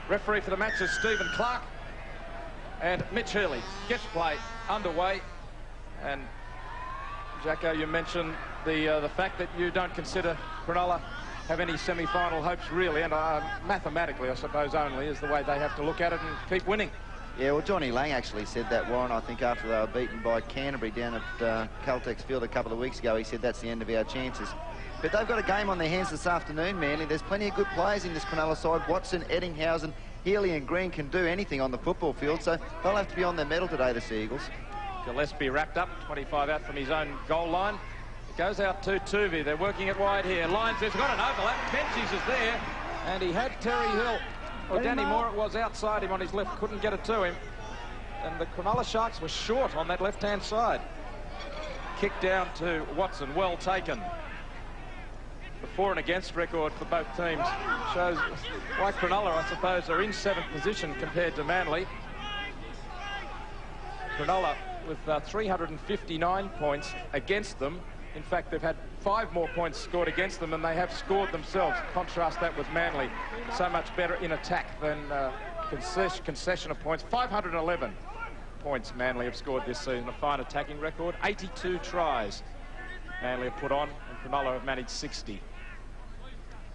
Referee for the match is Stephen Clark. And Mitch Healy gets play underway. And Jacko, you mentioned the fact that you don't consider Cronulla have any semi-final hopes really, and mathematically I suppose only is the way they have to look at it and keep winning. Yeah, well, Johnny Lang actually said that, Warren, I think after they were beaten by Canterbury down at Caltex Field a couple of weeks ago. He said that's the end of our chances. But they've got a game on their hands this afternoon, Manly. There's plenty of good players in this Cronulla side. Watson, Eddinghausen, Healy and Green can do anything on the football field, so they'll have to be on their mettle today, the Sea Eagles. Gillespie wrapped up, 25 out from his own goal line. It goes out to Tuvey. They're working it wide here. Lyons has got an overlap. Menzies is there, and he had Terry Hill, or Danny Moore it was, outside him on his left. Couldn't get it to him. And the Cronulla Sharks were short on that left-hand side. Kick down to Watson, well taken. The for and against record for both teams shows why Cronulla, I suppose, are in 7th position compared to Manly. Cronulla with 359 points against them. In fact, they've had 5 more points scored against them than they have scored themselves. Contrast that with Manly. So much better in attack than concession of points. 511 points Manly have scored this season. A fine attacking record. 82 tries Manly have put on, and Cronulla have managed 60.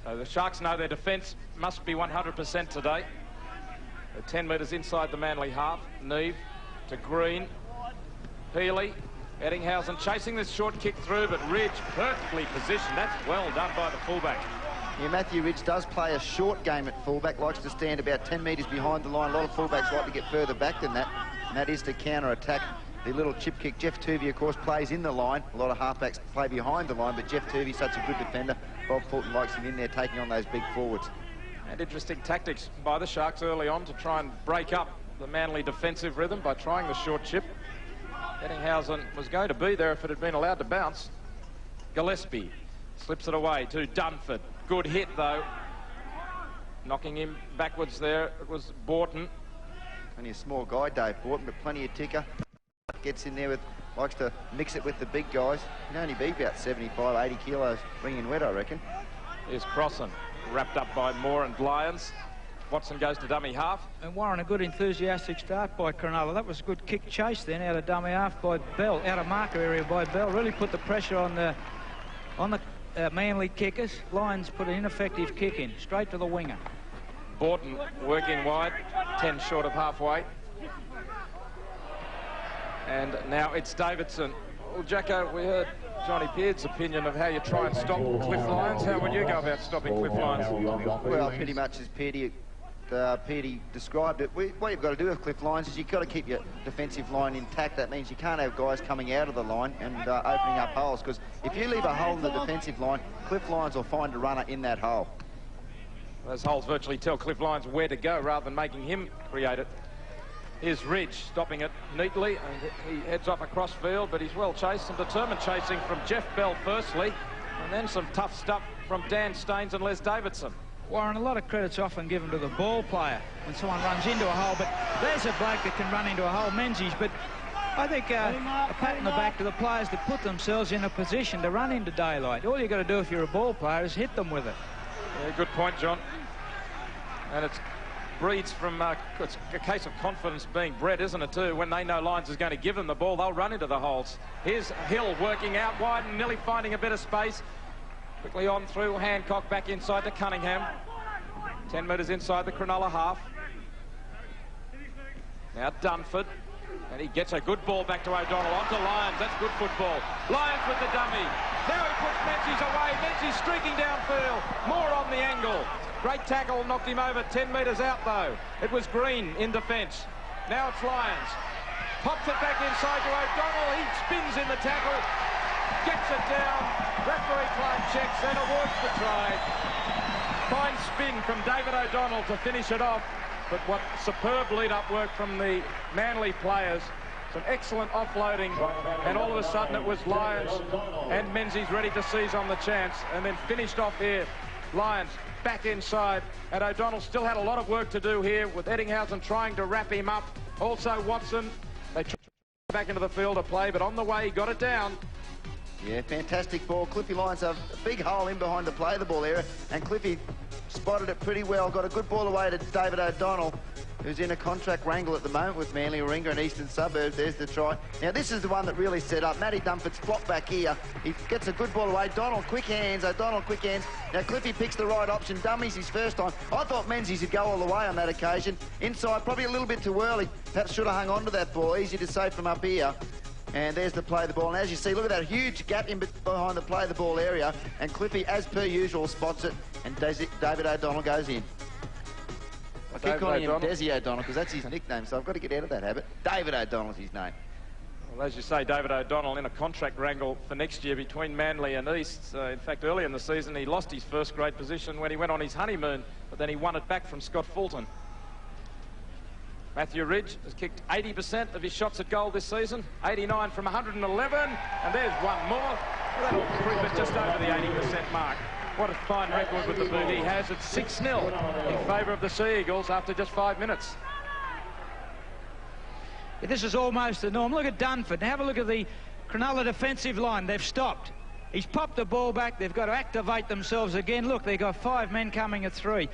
So the Sharks know their defence must be 100% today. They're 10 metres inside the Manly half. Neve to Green. Healy. Eddinghausen chasing this short kick through, but Ridge perfectly positioned. That's well done by the fullback. Yeah, Matthew Ridge does play a short game at fullback, likes to stand about 10 metres behind the line. A lot of fullbacks like to get further back than that, and that is to counter-attack the little chip kick. Jeff Tuvey, of course, plays in the line. A lot of halfbacks play behind the line, but Jeff Tuvey's such a good defender. Bob Fulton likes him in there, taking on those big forwards. And interesting tactics by the Sharks early on to try and break up the Manly defensive rhythm by trying the short chip. Eddinghausen was going to be there if it had been allowed to bounce. Gillespie slips it away to Dunford. Good hit, though. Knocking him backwards there, it was Borton. Only a small guy, Dave Borton, but plenty of ticker. Gets in there with, likes to mix it with the big guys. Can only be about 75, 80 kilos, bringing wet, I reckon. Here's Crossan, wrapped up by Moore and Lyons. Watson goes to dummy half. And Warren, a good enthusiastic start by Cronulla. That was a good kick chase then out of dummy half by Bell, out of marker area by Bell. Really put the pressure on the Manly kickers. Lyons put an ineffective kick in, straight to the winger. Borton working wide, 10 short of halfway. And now it's Davidson. Well, Jacko, we heard Johnny Peard's opinion of how you try and stop Cliff Lyons. How would you go about stopping Cliff Lyons? Well, pretty much as Peardy described it. What you've got to do with Cliff Lyons is you've got to keep your defensive line intact. That means you can't have guys coming out of the line and opening up holes, because if you leave a hole in the defensive line, Cliff Lyons will find a runner in that hole. Those holes virtually tell Cliff Lyons where to go rather than making him create it. Here's Ridge stopping it neatly, and he heads off across field, but he's well chased. Some determined chasing from Jeff Bell firstly, and then some tough stuff from Dan Staines and Les Davidson. Warren, a lot of credit's often given to the ball player when someone runs into a hole, but there's a bloke that can run into a hole, Menzies. But I think a pat on the back to the players that put themselves in a position to run into daylight. All you've got to do if you're a ball player is hit them with it. Yeah, good point, John. And it breeds from it's a case of confidence being bred, isn't it, too? When they know Lyons is going to give them the ball, they'll run into the holes. Here's Hill working out wide and nearly finding a bit of space. Quickly on through Hancock, back inside to Cunningham. 10 metres inside the Cronulla half. Now Dunford, and he gets a good ball back to O'Donnell. Onto Lyons, that's good football. Lyons with the dummy. Now he puts Menzies away. Menzies streaking downfield. More on the angle. Great tackle, knocked him over. 10 metres out, though. It was Green in defence. Now it's Lyons. Pops it back inside to O'Donnell. He spins in the tackle. Gets it down. Referee Clark checks and awards the try. Fine spin from David O'Donnell to finish it off. But what superb lead-up work from the Manly players. Some excellent offloading, and all of a sudden it was Lyons and Menzies ready to seize on the chance, and then finished off here. Lyons back inside, and O'Donnell still had a lot of work to do here with Eddinghausen trying to wrap him up. Also Watson, they back into the field to play, but on the way he got it down. Yeah, fantastic ball. Cliffy Lyons a big hole in behind the play the ball area, and Cliffy spotted it pretty well. Got a good ball away to David O'Donnell, who's in a contract wrangle at the moment with Manly Warringah and Eastern Suburbs. There's the try. Now, this is the one that really set up. Matty Dunford's flop back here. He gets a good ball away. Donald, quick hands. O'Donnell, quick hands. Now, Cliffy picks the right option. Dummies his first time. I thought Menzies would go all the way on that occasion. Inside, probably a little bit too early. Perhaps should have hung on to that ball. Easy to save from up here. And there's the play the ball. And as you see, look at that huge gap in behind the play the ball area. And Cliffy, as per usual, spots it. And David O'Donnell goes in. I keep calling him Desi O'Donnell because that's his nickname, so I've got to get out of that habit. David O'Donnell's his name. Well, as you say, David O'Donnell in a contract wrangle for next year between Manly and East. In fact, early in the season, he lost his first grade position when he went on his honeymoon, but then he won it back from Scott Fulton. Matthew Ridge has kicked 80% of his shots at goal this season, 89 from 111, and there's one more. That'll bring it just over the 80% mark. What a fine record with the boot he has. It's 6-0 in favour of the Sea Eagles after just 5 minutes. Yeah, this is almost the norm. Look at Dunford. Now have a look at the Cronulla defensive line. They've stopped. He's popped the ball back. They've got to activate themselves again. Look, they've got 5 men coming at 3.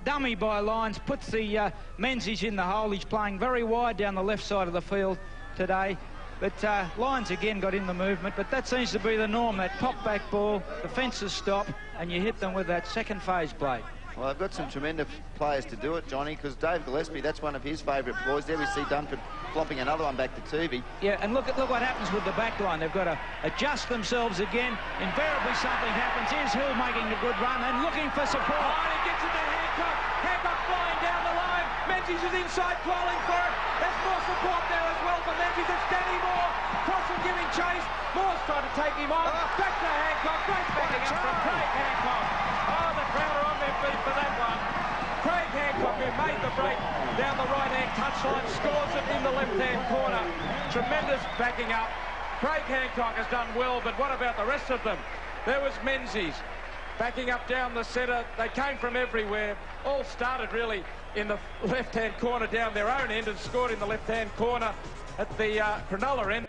Dummy by Lyons puts the Menzies in the hole. He's playing very wide down the left side of the field today. But Lyons again got in the movement, but that seems to be the norm, that pop-back ball, the fences stop, and you hit them with that second phase play. Well, they've got some tremendous players to do it, Johnny, because Dave Gillespie, that's one of his favourite boys. There we see Dunford flopping another one back to Tuvey. Yeah, and look what happens with the back line. They've got to adjust themselves again. Invariably something happens. Here's Hill making a good run and looking for support. Oh, and he gets it to Hancock. Hancock flying down the line. Menzies is inside, crawling for it. There's more support there as well for Menzies. It's Danny Moore. Crossing, giving chase. Moore's trying to take him on. Back to Hancock. Great backing up from Craig Hancock. Oh, the crowd are on their feet for that one. Craig Hancock, who made the break down the right-hand touchline, scores it in the left-hand corner. Tremendous backing up. Craig Hancock has done well, but what about the rest of them? There was Menzies backing up down the centre. They came from everywhere. All started really in the left-hand corner down their own end and scored in the left-hand corner at the Cronulla end.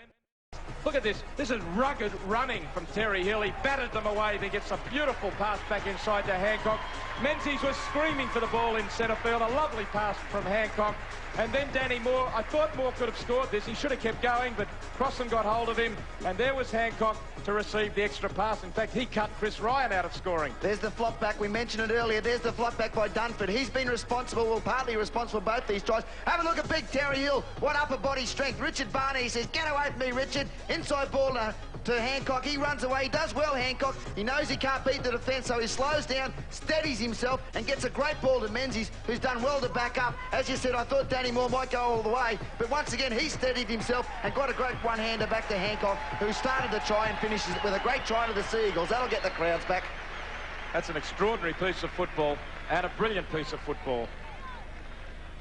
Look at this. This is rugged running from Terry Hill. He batted them away. He gets a beautiful pass back inside to Hancock. Menzies was screaming for the ball in centre field. A lovely pass from Hancock. And then Danny Moore. I thought Moore could have scored this. He should have kept going, but Crossan got hold of him. And there was Hancock to receive the extra pass. In fact, he cut Chris Ryan out of scoring. There's the flop back. We mentioned it earlier. There's the flop back by Dunford. He's been responsible, well, partly responsible for both these tries. Have a look at big Terry Hill. What upper body strength. Richard Barney says, get away from me, Richard. Inside ball to Hancock. He runs away. He does well, Hancock. He knows he can't beat the defence, so he slows down, steadies himself, and gets a great ball to Menzies, who's done well to back up. As you said, I thought Danny Moore might go all the way, but once again, he steadied himself and got a great one-hander back to Hancock, who started the try and finishes it with a great try to the Sea Eagles. That'll get the crowds back. That's an extraordinary piece of football and a brilliant piece of football.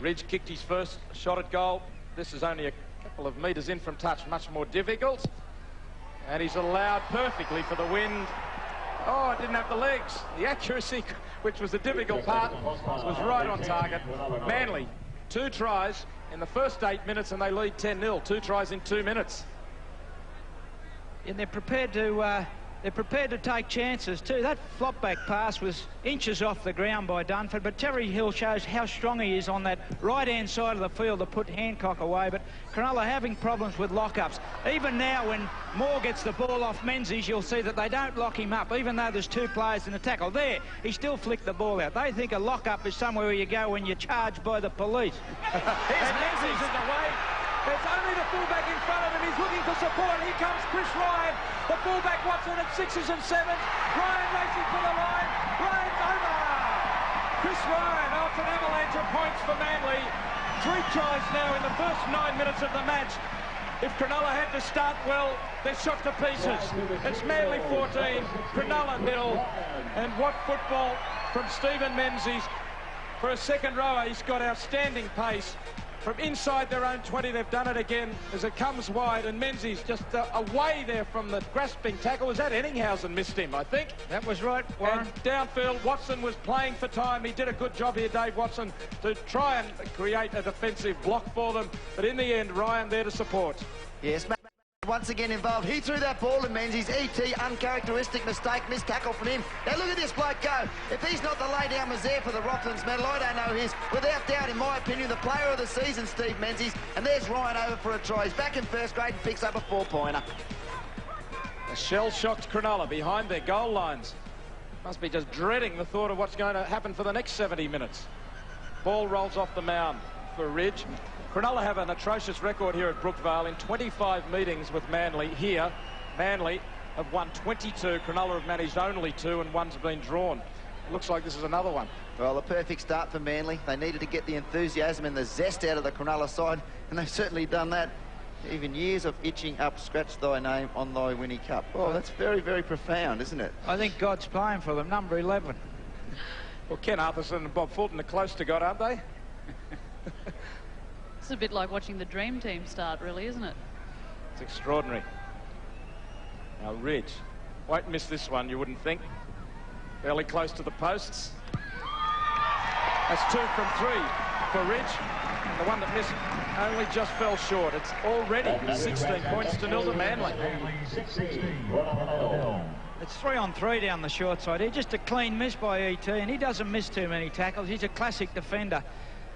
Ridge kicked his first shot at goal. This is only a couple of metres in from touch, much more difficult. And he's allowed perfectly for the wind. Oh, it didn't have the legs. The accuracy, which was the difficult part, was right on target. Manly, 2 tries in the first 8 minutes, and they lead 10-0. 2 tries in 2 minutes. And they're prepared to take chances too. That flop back pass was inches off the ground by Dunford, but Terry Hill shows how strong he is on that right-hand side of the field to put Hancock away. But Cronulla having problems with lockups. Even now, when Moore gets the ball off Menzies, you'll see that they don't lock him up, even though there's 2 players in the tackle. There, he still flicked the ball out. They think a lockup is somewhere where you go when you're charged by the police. And Menzies is away. There's only the fullback in front of him. He's looking for support. Here comes Chris Ryan. The fullback Watson at 6s and 7s. Ryan racing for the line. Ryan's over. Chris Ryan, oh, it's an avalanche of points for Manly. 3 tries now in the first 9 minutes of the match. If Cronulla had to start well, they're shot to pieces. It's Manly 14, Cronulla 0. And what football from Stephen Menzies. For a second rower, he's got outstanding pace. From inside their own 20, they've done it again as it comes wide, and Menzies just away there from the grasping tackle. Was that Enninghausen missed him, I think? That was right, Warren. And downfield, Watson was playing for time. He did a good job here, Dave Watson, to try and create a defensive block for them. But in the end, Ryan there to support. Yes, once again involved. He threw that ball to Menzies. E.T. uncharacteristic mistake, missed tackle from him. Now look at this bloke go. If he's not the lay-down misère for the Rocklands medal, I don't know his. Without doubt, in my opinion, the player of the season, Steve Menzies. And there's Ryan over for a try. He's back in first grade and picks up a 4-pointer. A shell-shocked Cronulla behind their goal lines. Must be just dreading the thought of what's going to happen for the next 70 minutes. Ball rolls off the mound for Ridge. Cronulla have an atrocious record here at Brookvale in 25 meetings with Manly here. Manly have won 22. Cronulla have managed only 2 and one's been drawn. It looks like this is another one. Well, a perfect start for Manly. They needed to get the enthusiasm and the zest out of the Cronulla side, and they've certainly done that. Even years of itching up, scratch thy name on thy Winnie Cup. Oh, that's very, very profound, isn't it? I think God's playing for them, number 11. Well, Ken Arthurson and Bob Fulton are close to God, aren't they? It's a bit like watching the Dream Team start, really, isn't it? It's extraordinary. Now, Ridge won't miss this one, you wouldn't think. Fairly close to the posts. That's 2 from 3 for Ridge. And the one that missed only just fell short. It's already 16 points to 0 to Manly. It's 3-on-3 down the short side here. Just a clean miss by E.T. and he doesn't miss too many tackles. He's a classic defender.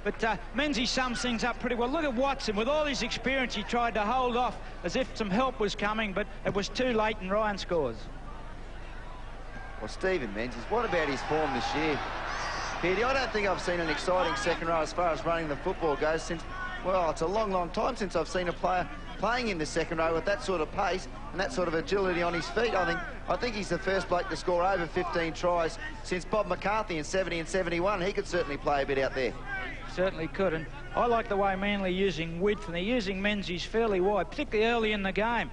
But Menzies sums things up pretty well. Look at Watson. With all his experience, he tried to hold off as if some help was coming, but it was too late and Ryan scores. Well, Stephen Menzies, what about his form this year? Peardy, I don't think I've seen an exciting second row as far as running the football goes since, well, it's a long, long time since I've seen a player playing in the second row with that sort of pace and that sort of agility on his feet. I think he's the first bloke to score over 15 tries since Bob McCarthy in 70 and 71. He could certainly play a bit out there. Certainly could, and I like the way Manly using width, and they're using Menzies fairly wide, particularly early in the game.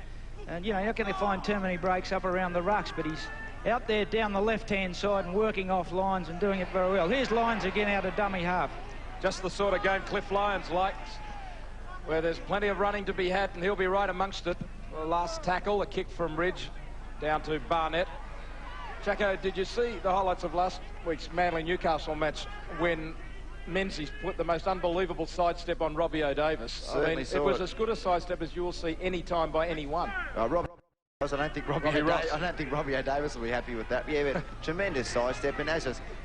And, you know, you're not going to find too many breaks up around the rucks, but he's out there down the left-hand side and working off lines and doing it very well. Here's Lyons again out of dummy half. Just the sort of game Cliff Lyons likes, where there's plenty of running to be had, and he'll be right amongst it. The last tackle, a kick from Ridge down to Barnett. Jacko, did you see the highlights of last week's Manly-Newcastle match when Menzies put the most unbelievable sidestep on Robbie O'Davis? I mean, it was as good a sidestep as you will see any time by anyone. I don't think Robbie O'Davis will be happy with that. Yeah, but tremendous sidestep, and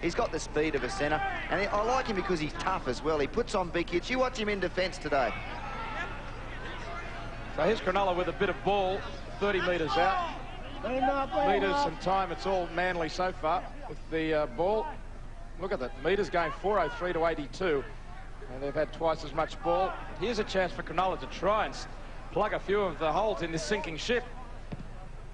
he's got the speed of a centre, and I like him because he's tough as well. He puts on big hits. You watch him in defence today. So here's Cronulla with a bit of ball, 30 metres out. Metres and time, it's all Manly so far with the ball. Look at that, metres going 4:03 to 82, and they've had twice as much ball. Here's a chance for Cronulla to try and plug a few of the holes in this sinking ship.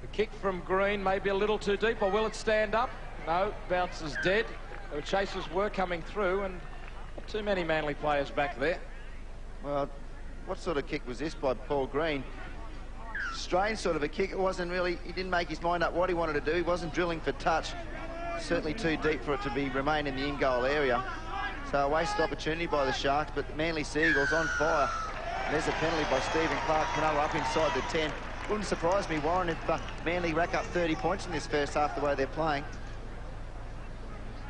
The kick from Green may be a little too deep, or will it stand up? No, bounces dead. The chasers were coming through, and not too many Manly players back there. Well, what sort of kick was this by Paul Green? Strange sort of a kick. It wasn't really, he didn't make his mind up what he wanted to do. He wasn't drilling for touch. Certainly too deep for it to remain in the in-goal area. So a wasted opportunity by the Sharks, but Manly Seagulls on fire. And there's a penalty by Stephen Clark. Cronulla up inside the 10. Wouldn't surprise me, Warren, if Manly rack up 30 points in this first half the way they're playing.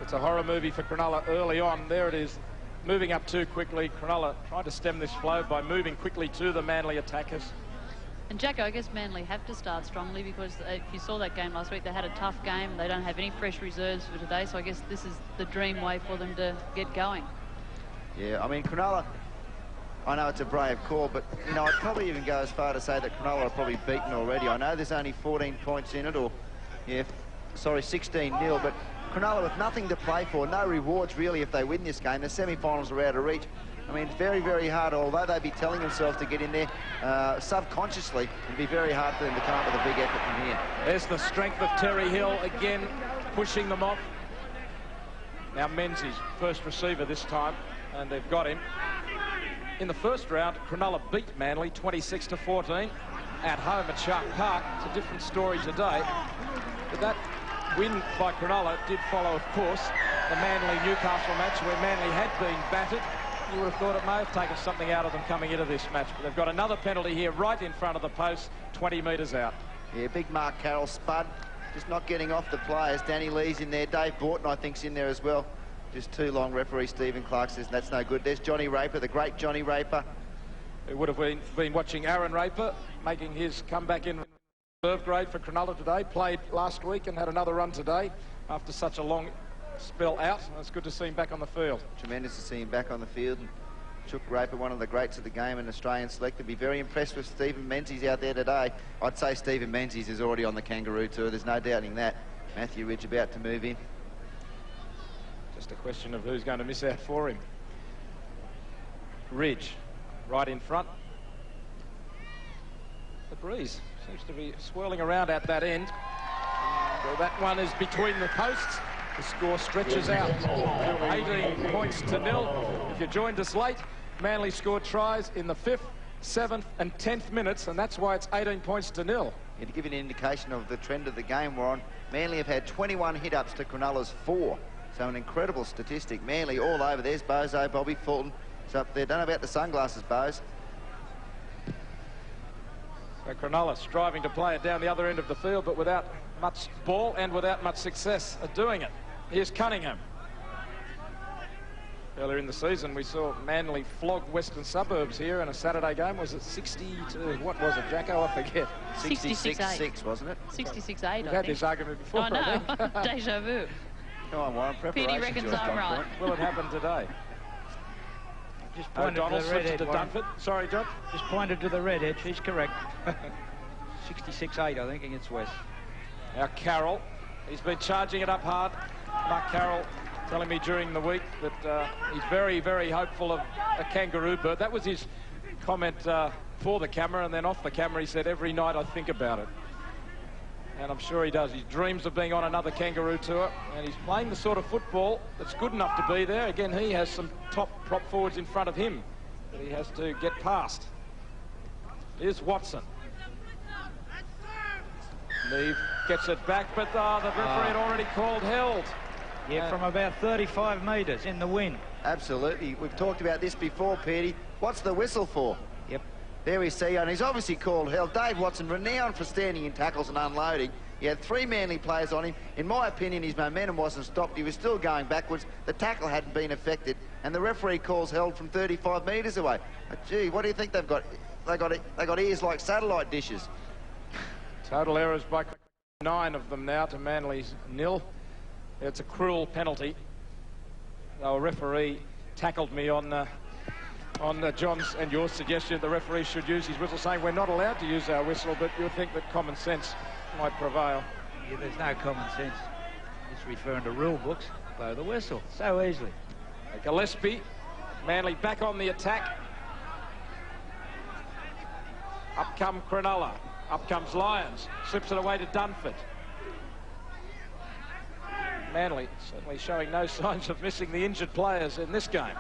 It's a horror movie for Cronulla early on. There it is, moving up too quickly. Cronulla trying to stem this flow by moving quickly to the Manly attackers. And Jacko, I guess Manly have to start strongly because if you saw that game last week, they had a tough game. They don't have any fresh reserves for today, so I guess this is the dream way for them to get going. Yeah, I mean, Cronulla, I know it's a brave call, but, you know, I'd probably even go as far to say that Cronulla are probably beaten already. I know there's only 14 points in it, or, yeah, sorry, 16-0, but Cronulla with nothing to play for, no rewards really if they win this game. The semi-finals are out of reach. I mean, it's very, very hard, although they'd be telling themselves to get in there subconsciously, it'd be very hard for them to come up with a big effort from here. There's the strength of Terry Hill again, pushing them off. Now Menzies, first receiver this time, and they've got him. In the first round, Cronulla beat Manly 26-14 at home at Shark Park. It's a different story today. But that win by Cronulla did follow, of course, the Manly-Newcastle match where Manly had been battered. You would have thought it may have taken something out of them coming into this match, but they've got another penalty here right in front of the post, 20 metres out. Yeah, big Mark Carroll spud, just not getting off the players. Danny Lee's in there, Dave Borton I think's in there as well. Just too long. Referee Stephen Clark says that's no good. There's Johnny Raper, the great Johnny Raper. who would have been watching Aaron Raper making his comeback in reserve grade for Cronulla today. Played last week and had another run today after such a long spell out. It's good to see him back on the field. Tremendous to see him back on the field. And Chook Raper, one of the greats of the game, an Australian selector. Be very impressed with Stephen Menzies out there today. I'd say Stephen Menzies is already on the Kangaroo tour. There's no doubting that. Matthew Ridge about to move in. Just a question of who's going to miss out for him. Ridge, right in front. The breeze seems to be swirling around at that end. Well, that one is between the posts. The score stretches out to 18 points to 0. If you joined us late, Manly scored tries in the 5th, 7th and 10th minutes, and that's why it's 18 points to 0. Yeah, to give you an indication of the trend of the game, Warren, Manly have had 21 hit-ups to Cronulla's 4. So an incredible statistic. Manly all over. There's Bozo, Bobby Fulton. So they're done about the sunglasses, Bose. So Cronulla striving to play it down the other end of the field, but without much ball and without much success at doing it. Here's Cunningham. Earlier in the season, we saw Manly flog Western Suburbs here in a Saturday game. Was it 60 to, what was it, Jacko? I forget. 66-6, wasn't it? 66-8, We've had this argument before. I know. Deja vu. Come on, Warren. Peard reckons I'm right. Will it happen today? Just pointed O'Donnell to the red slips edge. to Dunford. Sorry, John. Just pointed to the red edge. He's correct. 66-8, I think, against West. Now Carroll, he's been charging it up hard. Mark Carroll telling me during the week that he's very, very hopeful of a kangaroo bird. That was his comment for the camera, and then off the camera he said, every night I think about it. And I'm sure he does. He dreams of being on another kangaroo tour, and he's playing the sort of football that's good enough to be there. Again, he has some top prop forwards in front of him that he has to get past. Here's Watson. Neve gets it back, but the referee had already called held. Yeah, from about 35 metres in the wind. Absolutely. We've talked about this before, Peardy. What's the whistle for? Yep. There we see, and he's obviously called held. Dave Watson, renowned for standing in tackles and unloading. He had 3 Manly players on him. In my opinion, his momentum wasn't stopped. He was still going backwards. The tackle hadn't been affected, and the referee calls held from 35 metres away. Gee, what do you think they've got? They got ears like satellite dishes. Total errors by 9 of them now to Manly's 0. It's a cruel penalty. The referee tackled me on John's and your suggestion the referee should use his whistle, saying we're not allowed to use our whistle, but you would think that common sense might prevail. Yeah, there's no common sense. Just referring to rule books, blow the whistle so easily. Gillespie, Manly back on the attack. Up come Cronulla. Up comes Lyons, slips it away to Dunford. Manly certainly showing no signs of missing the injured players in this game.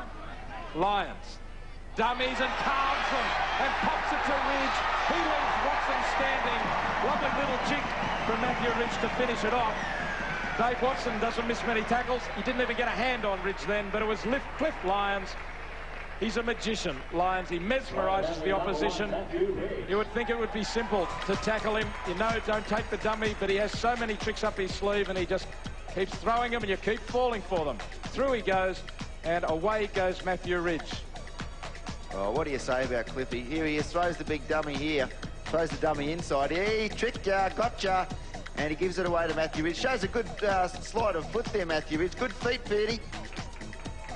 Lyons, dummies and carves them and pops it to Ridge. He leaves Watson standing. Lovely little jig from Matthew Ridge to finish it off. Dave Watson doesn't miss many tackles. He didn't even get a hand on Ridge then, but it was Cliff Lyons. He's a magician, Lyons. He mesmerises the opposition. You would think it would be simple to tackle him. You know, don't take the dummy, but he has so many tricks up his sleeve, and he just keeps throwing them, and you keep falling for them. Through he goes, and away goes Matthew Ridge. Oh, what do you say about Cliffy? Here he is, throws the big dummy here, throws the dummy inside. He tricked ya, gotcha, and he gives it away to Matthew Ridge. Shows a good slide of foot there, Matthew Ridge. Good feet, Peardy.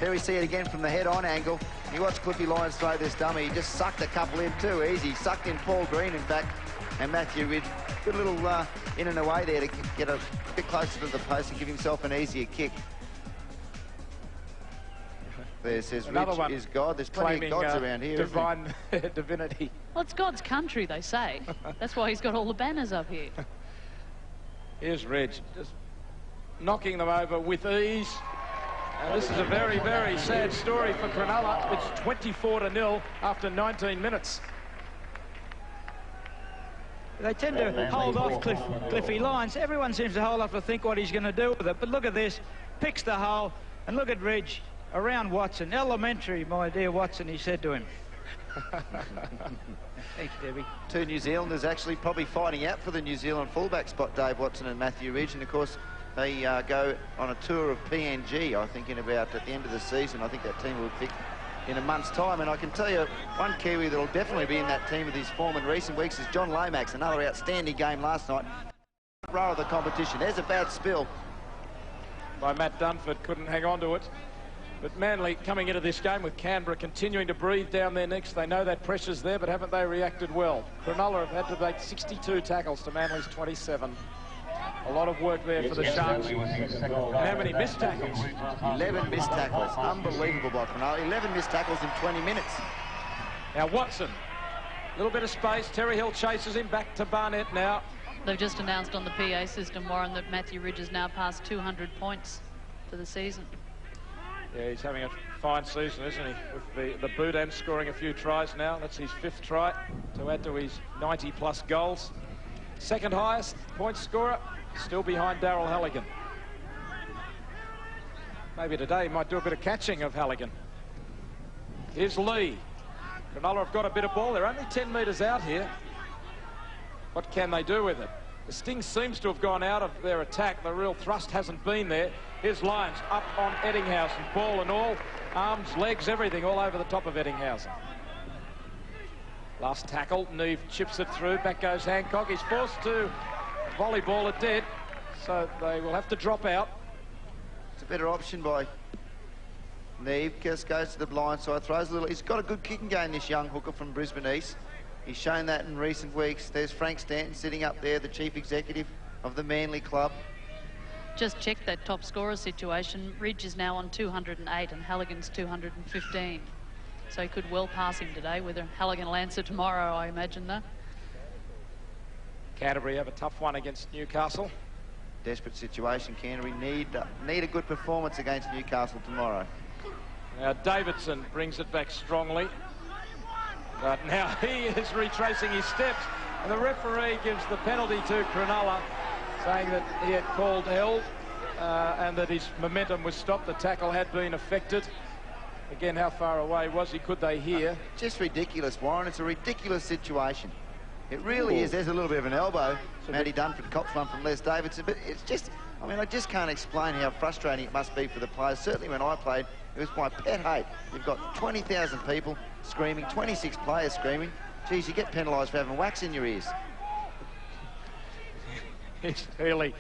Here we see it again from the head-on angle. You watch Cliffy Lyons throw this dummy. He just sucked a couple in too easy. Sucked in Paul Green, in fact, and Matthew Ridge. Good little in and away there to get a bit closer to the post and give himself an easier kick. There says Another Ridge one is God. There's plenty of gods around here. Divine divinity. Well, it's God's country, they say. That's why he's got all the banners up here. Here's Ridge, just knocking them over with ease. And this is a very, very sad story for Cronulla. It's 24-0 after 19 minutes. They tend to hold off Cliffy Lyons. Everyone seems to hold off to think what he's going to do with it. But look at this. Picks the hole. And look at Ridge around Watson. Elementary, my dear Watson, he said to him. Thanks, Debbie. 2 New Zealanders actually probably fighting out for the New Zealand fullback spot, Dave Watson and Matthew Ridge. And, of course, they go on a tour of PNG, I think, at the end of the season. I think that team will pick in a month's time. And I can tell you, one Kiwi that'll definitely be in that team with his form in recent weeks is John Lomax. Another outstanding game last night. Row of the competition. There's a bad spill by Matt Dunford, couldn't hang on to it. But Manly coming into this game with Canberra continuing to breathe down their necks. They know that pressure's there, but haven't they reacted well? Cronulla have had to make 62 tackles to Manly's 27. A lot of work there for the Sharks. And how many missed tackles? 11 missed tackles. Unbelievable by Cronulla. 11 missed tackles in 20 minutes. Now Watson, a little bit of space. Terry Hill chases him back to Barnett now. They've just announced on the PA system, Warren, that Matthew Ridge has now passed 200 points for the season. Yeah, he's having a fine season, isn't he? With the boot and scoring a few tries now. That's his 5th try to add to his 90-plus goals. Second highest point scorer, still behind Darryl Halligan. Maybe today he might do a bit of catching of Halligan. Here's Lee. Cronulla have got a bit of ball. They're only 10 metres out here. What can they do with it? The sting seems to have gone out of their attack. The real thrust hasn't been there. Here's Lyons up on Eddinghausen. Ball and all. Arms, legs, everything all over the top of Eddinghausen. Last tackle. Neve chips it through. Back goes Hancock. He's forced to volleyball it dead. So they will have to drop out. It's a better option by Neve. Just goes to the blind side. Throws a little. He's got a good kicking game, this young hooker from Brisbane East. He's shown that in recent weeks. There's Frank Stanton sitting up there, the chief executive of the Manly club. Just checked that top scorer situation. Ridge is now on 208 and Halligan's 215. So he could well pass him today. Whether Halligan will answer tomorrow, I imagine, though. Canterbury have a tough one against Newcastle. Desperate situation. Canterbury need a good performance against Newcastle tomorrow. Now Davidson brings it back strongly. But now he is retracing his steps, and the referee gives the penalty to Cronulla, saying that he had called held and that his momentum was stopped. The tackle had been affected. Again, how far away was he? Could they hear? Just ridiculous, Warren. It's a ridiculous situation. It really is. There's a little bit of an elbow. Matty Dunford cops one from Les Davidson, but it's just, I mean, I just can't explain how frustrating it must be for the players. Certainly when I played, it was my pet hate. You've got 20,000 people screaming, 26 players screaming. Geez, you get penalised for having wax in your ears. It's Healy.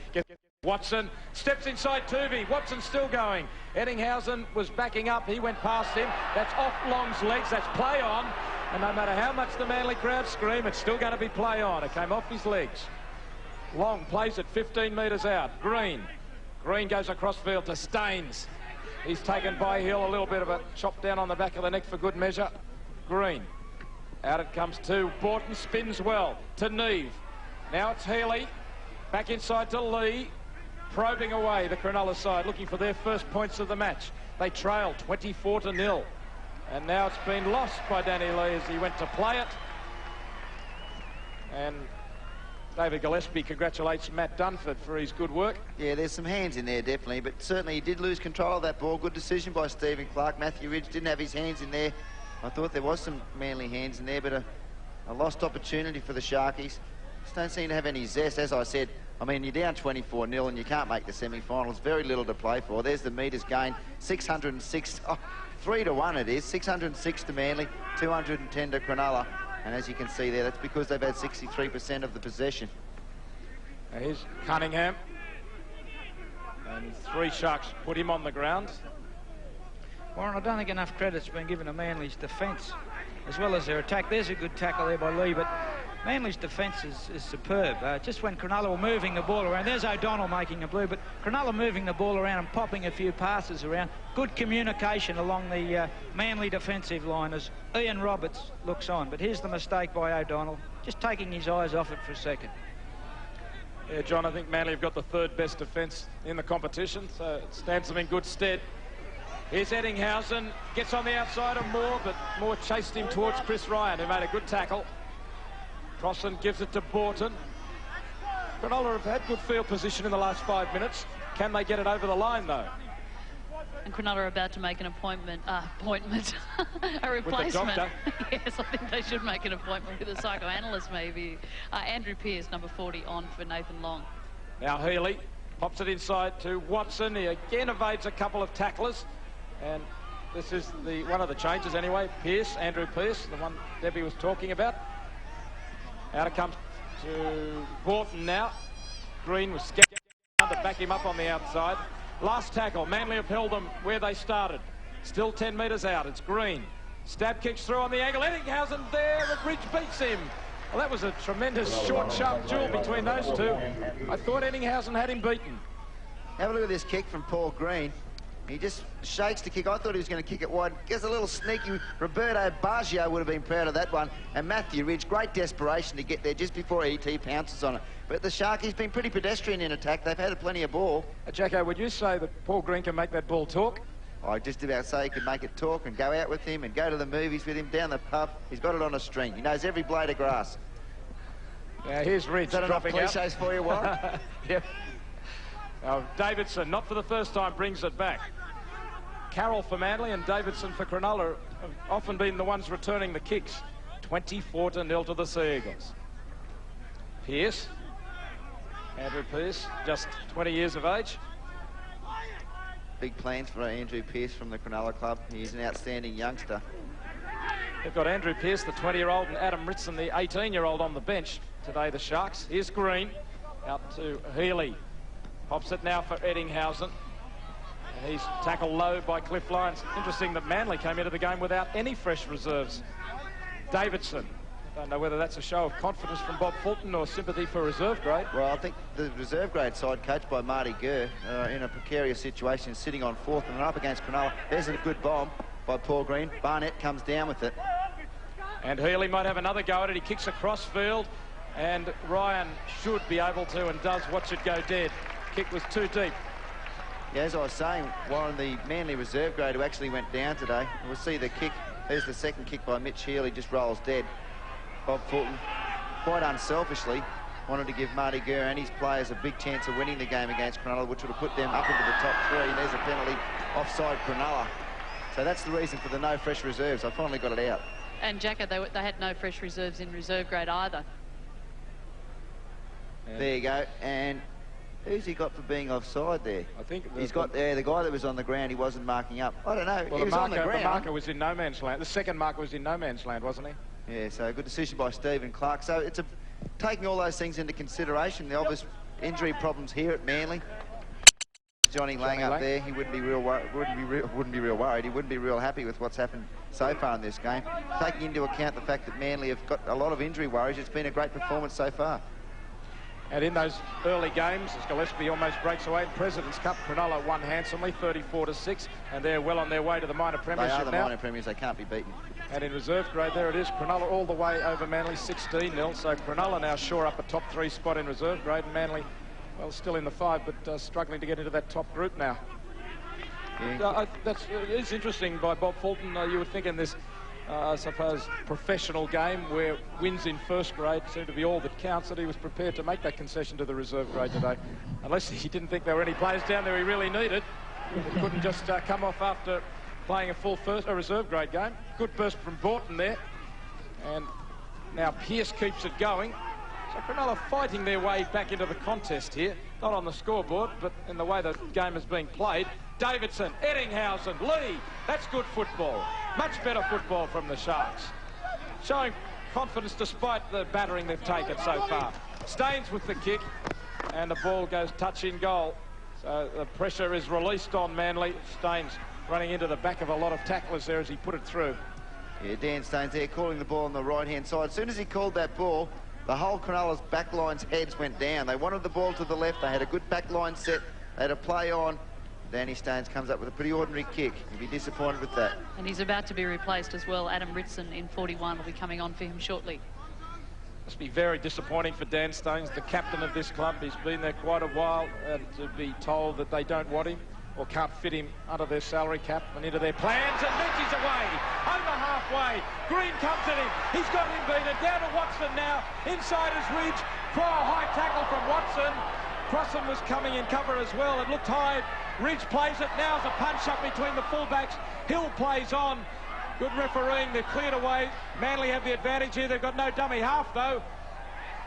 Watson steps inside Tuvey. Watson still going. Eddinghausen was backing up. He went past him. That's off Long's legs. That's play on. And no matter how much the Manly crowd scream, it's still going to be play on. It came off his legs. Long plays it 15 metres out. Green. Green goes across field to Staines. He's taken by Hill. A little bit of a chop down on the back of the neck for good measure. Green. Out it comes to Borton. Spins well to Neve. Now it's Healy. Back inside to Lee. Probing away the Cronulla side, looking for their first points of the match. They trail 24-0. And now it's been lost by Danny Lee as he went to play it. And David Gillespie congratulates Matt Dunford for his good work. Yeah, there's some hands in there, definitely, but certainly he did lose control of that ball. Good decision by Stephen Clark. Matthew Ridge didn't have his hands in there. I thought there was some Manly hands in there, but a lost opportunity for the Sharkies. Just don't seem to have any zest. As I said, I mean, you're down 24-0 and you can't make the semi-finals. Very little to play for. There's the metres gained, 606, 3-1 it is. 606 to Manly, 210 to Cronulla. And as you can see there, that's because they've had 63% of the possession. Here's Cunningham. And 3 Sharks put him on the ground. Warren, I don't think enough credit's been given to Manly's defence as well as their attack. There's a good tackle there by Lee, but Manly's defence is superb. Just when Cronulla were moving the ball around, there's O'Donnell making a blue, but Cronulla moving the ball around and popping a few passes around. Good communication along the Manly defensive line as Ian Roberts looks on. But here's the mistake by O'Donnell, just taking his eyes off it for a second. Yeah, John, I think Manly have got the 3rd best defence in the competition, so it stands them in good stead. Here's Eddinghausen, gets on the outside of Moore, but Moore chased him towards Chris Ryan, who made a good tackle. Crossan gives it to Borton. Cronulla have had good field position in the last 5 minutes. Can they get it over the line, though? And Cronulla are about to make an appointment, a replacement. With the doctor? Yes, I think they should make an appointment with a psychoanalyst, maybe. Andrew Pearce, number 40, on for Nathan Long. Now Healy pops it inside to Watson. He again evades a couple of tacklers. And This is one of the changes anyway. Andrew Pearce, the one Debbie was talking about. Out it comes to Borton now. Green was scared to back him up on the outside. Last tackle, Manly have held them where they started. Still 10 metres out, it's Green. Stab kicks through on the angle, Ettinghausen there, and Ridge beats him. Well, that was a tremendous short, sharp duel between those two. I thought Ettinghausen had him beaten. Have a look at this kick from Paul Green. He just shakes the kick. I thought he was going to kick it wide. Gets a little sneaky. Roberto Baggio would have been proud of that one. And Matthew Ridge, great desperation to get there just before E.T. pounces on it. But the Sharkies been pretty pedestrian in attack. They've had plenty of ball. Jacko, would you say that Paul Green can make that ball talk? I just about say he can make it talk and go out with him and go to the movies with him, down the pub. He's got it on a string. He knows every blade of grass. Now here's Ridge. Is that enough cliches for you, Warren? Yep. Now, Davidson, not for the first time, brings it back. Carroll for Manly and Davidson for Cronulla have often been the ones returning the kicks. 24-0 to the Sea Eagles. Pearce. Andrew Pearce, just 20 years of age. Big plans for Andrew Pearce from the Cronulla club. He's an outstanding youngster. They've got Andrew Pearce, the 20-year-old, and Adam Ritson, the 18-year-old, on the bench today, the Sharks. Here's Green, out to Healy. Pops it now for Ettinghausen. And he's tackled low by Cliff Lyons. Interesting that Manly came into the game without any fresh reserves. Davidson. Don't know whether that's a show of confidence from Bob Fulton or sympathy for reserve grade. Well, I think the reserve grade side, coached by Marty Gurr, in a precarious situation, sitting on fourth and up against Cronulla. There's a good bomb by Paul Green. Barnett comes down with it. And Healy might have another go at it. He kicks across field, and Ryan should be able to and does watch it go dead. Kick was too deep. Yeah, as I was saying, Warren, the Manly reserve grade who actually went down today. We'll see the kick. There's the second kick by Mitch Healy, just rolls dead. Bob Fulton, quite unselfishly, wanted to give Marty Gurr and his players a big chance of winning the game against Cronulla, which would have put them up into the top three. And there's a penalty offside Cronulla. So that's the reason for the no fresh reserves. I finally got it out. And Jacko, they had no fresh reserves in reserve grade either. Yeah. There you go. And who's he got for being offside there? I think he's got there the guy that was on the ground. He wasn't marking up. I don't know. Well, he was on the ground. The marker was in no man's land. The second marker was in no man's land, wasn't he? Yeah, so good decision by Stephen Clark. So it's taking all those things into consideration, the obvious injury problems here at Manly. Johnny Lang up there, he wouldn't be real worried. He wouldn't be real happy with what's happened so far in this game. Taking into account the fact that Manly have got a lot of injury worries, it's been a great performance so far. And in those early games, as Gillespie almost breaks away in President's Cup, Cronulla won handsomely, 34-6, and they're well on their way to the minor premiership now. They are the minor premiers, they can't be beaten. And in reserve grade, there it is, Cronulla all the way over Manly, 16-0. So Cronulla now shore up a top three spot in reserve grade, and Manly, well, still in the five, but struggling to get into that top group now. Yeah. It's interesting by Bob Fulton. You would think in this, I suppose, professional game where wins in first grade seem to be all that counts, that he was prepared to make that concession to the reserve grade today. Unless he didn't think there were any players down there he really needed. He couldn't just come off after playing a reserve grade game. Good burst from Borton there. And now Pearce keeps it going. So Cronulla fighting their way back into the contest here. Not on the scoreboard, but in the way the game is being played. Davidson, Ettinghausen, Lee. That's good football. Much better football from the Sharks. Showing confidence despite the battering they've taken so far. Staines with the kick, and the ball goes touch in goal. So the pressure is released on Manly. Staines running into the back of a lot of tacklers there as he put it through. Yeah, Dan Staines there calling the ball on the right-hand side. As soon as he called that ball, the whole Cronulla's backline's heads went down. They wanted the ball to the left. They had a good backline set. They had a play on. Danny Staines comes up with a pretty ordinary kick. He'll be disappointed with that. And he's about to be replaced as well. Adam Ritson in 41 will be coming on for him shortly. Must be very disappointing for Dan Staines, the captain of this club. He's been there quite a while, to be told that they don't want him or can't fit him under their salary cap and into their plans. And Menzies away, over halfway. Green comes at him. He's got him beaten. Down to Watson now. Inside is Ridge. For a high tackle from Watson. Crossan was coming in cover as well. It looked high. Ridge plays it. Now's a punch up between the fullbacks. Hill plays on. Good refereeing. They've cleared away. Manly have the advantage here. They've got no dummy half, though.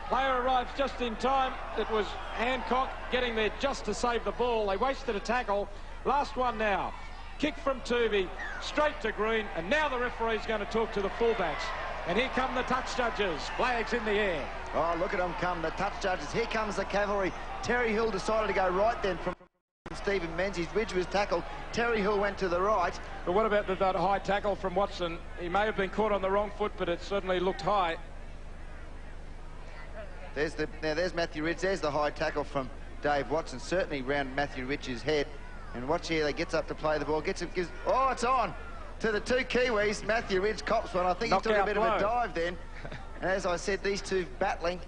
Player arrives just in time. It was Hancock getting there just to save the ball. They wasted a tackle. Last one now. Kick from Tuvey, straight to Green, and now the referee's going to talk to the fullbacks. And here come the touch judges. Flags in the air. Oh, look at them come, the touch judges. Here comes the cavalry. Terry Hill decided to go right then from Stephen Menzies. Ridge was tackled. Terry Hill went to the right. But what about that high tackle from Watson? He may have been caught on the wrong foot, but it certainly looked high. There's Matthew Ridge. There's the high tackle from Dave Watson, certainly round Matthew Ridge's head. And watch here, they gets up to play the ball, oh, it's on to the two Kiwis. Matthew Ridge cops one. I think he took a bit of a dive then. And as I said, these two battling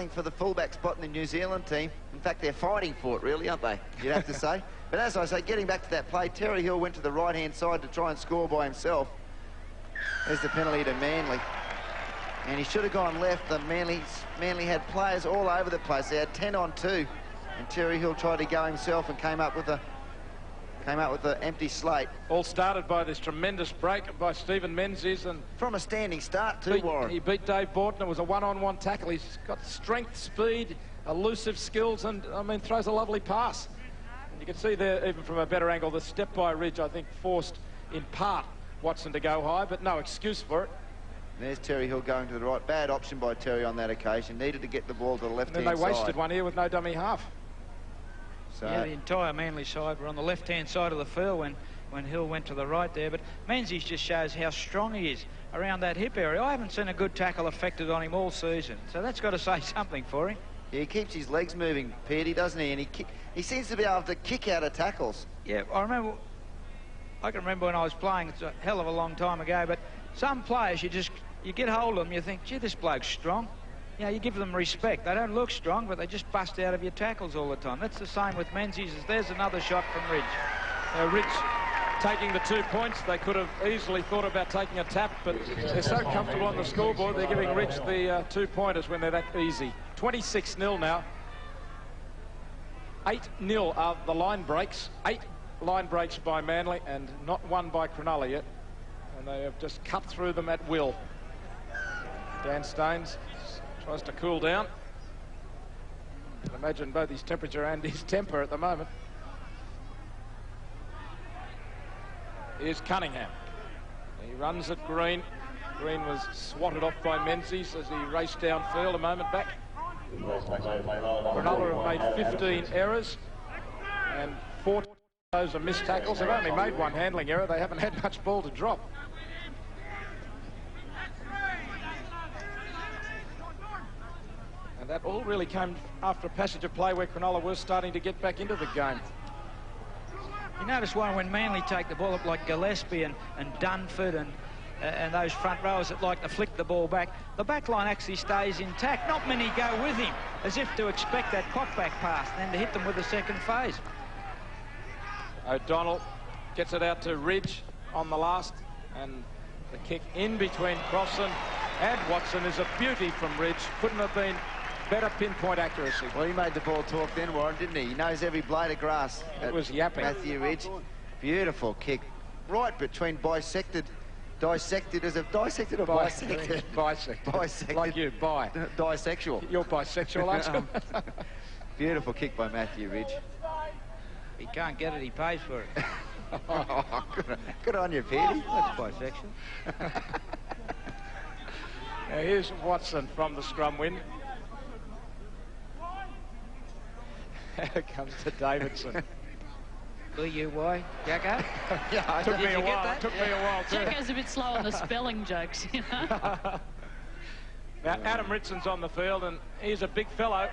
for the fullback spot in the New Zealand team. In fact, they're fighting for it, really, aren't they? You'd have to say. But as I say, getting back to that play, Terry Hill went to the right-hand side to try and score by himself. There's the penalty to Manly. And he should have gone left. The Manly had players all over the place. They had 10 on 2. And Terry Hill tried to go himself and came up with an empty slate. All started by this tremendous break by Stephen Menzies, and from a standing start too, Warren. He beat Dave Borton. It was a one-on-one tackle. He's got strength, speed, elusive skills, and I mean throws a lovely pass. And you can see there, even from a better angle, the step by Ridge, I think, forced in part Watson to go high, but no excuse for it. There's Terry Hill going to the right. Bad option by Terry on that occasion. Needed to get the ball to the left-hand side. And then they wasted one here with no dummy half. So yeah, the entire Manly side were on the left-hand side of the field when Hill went to the right there. But Menzies just shows how strong he is around that hip area. I haven't seen a good tackle affected on him all season. So that's got to say something for him. Yeah, he keeps his legs moving, Peard, doesn't he? And he seems to be able to kick out of tackles. Yeah, I can remember when I was playing, it's a hell of a long time ago, but some players, you get hold of them, you think, gee, this bloke's strong. You know, you give them respect. They don't look strong, but they just bust out of your tackles all the time. That's the same with Menzies. There's another shot from Ridge. Ridge taking the 2 points. They could have easily thought about taking a tap, but they're so comfortable on the scoreboard, they're giving Ridge the 2-pointers when they're that easy. 26-0 now. 8-0 are the line breaks. 8 line breaks by Manly and not one by Cronulla yet. And they have just cut through them at will. Dan Staines tries to cool down. You can imagine both his temperature and his temper at the moment. Here's Cunningham. He runs at Green. Green was swatted off by Menzies as he raced downfield a moment back. Cronulla have made 15 errors and 4 of those are missed tackles. They've only made one handling error. They haven't had much ball to drop. And that all really came after a passage of play where Cronulla was starting to get back into the game. You notice when Manly take the ball up like Gillespie and Dunford and those front rowers that like to flick the ball back, the back line actually stays intact. Not many go with him, as if to expect that pop-back pass and then to hit them with the second phase. O'Donnell gets it out to Ridge on the last, and the kick in between Crossan and Watson is a beauty from Ridge. Couldn't have been better pinpoint accuracy. Well, he made the ball talk then, Warren, didn't he? He knows every blade of grass. It was yapping. Matthew Ridge. Beautiful kick. Right between dissected. Is it dissected or bisected? Bisected. Bisected. Like you, Bisexual. You're bisexual, aren't you? Beautiful kick by Matthew Ridge. He can't get it, he pays for it. Oh, good on you, Peard. That's bisexual. Now here's Watson from the scrum win. Here comes to Davidson. B-U-Y, Jacko? Yeah, Took me a while. Took me a while too. Jacko's a bit slow on the spelling jokes, you know. Now Adam Ritson's on the field, and he's a big fellow.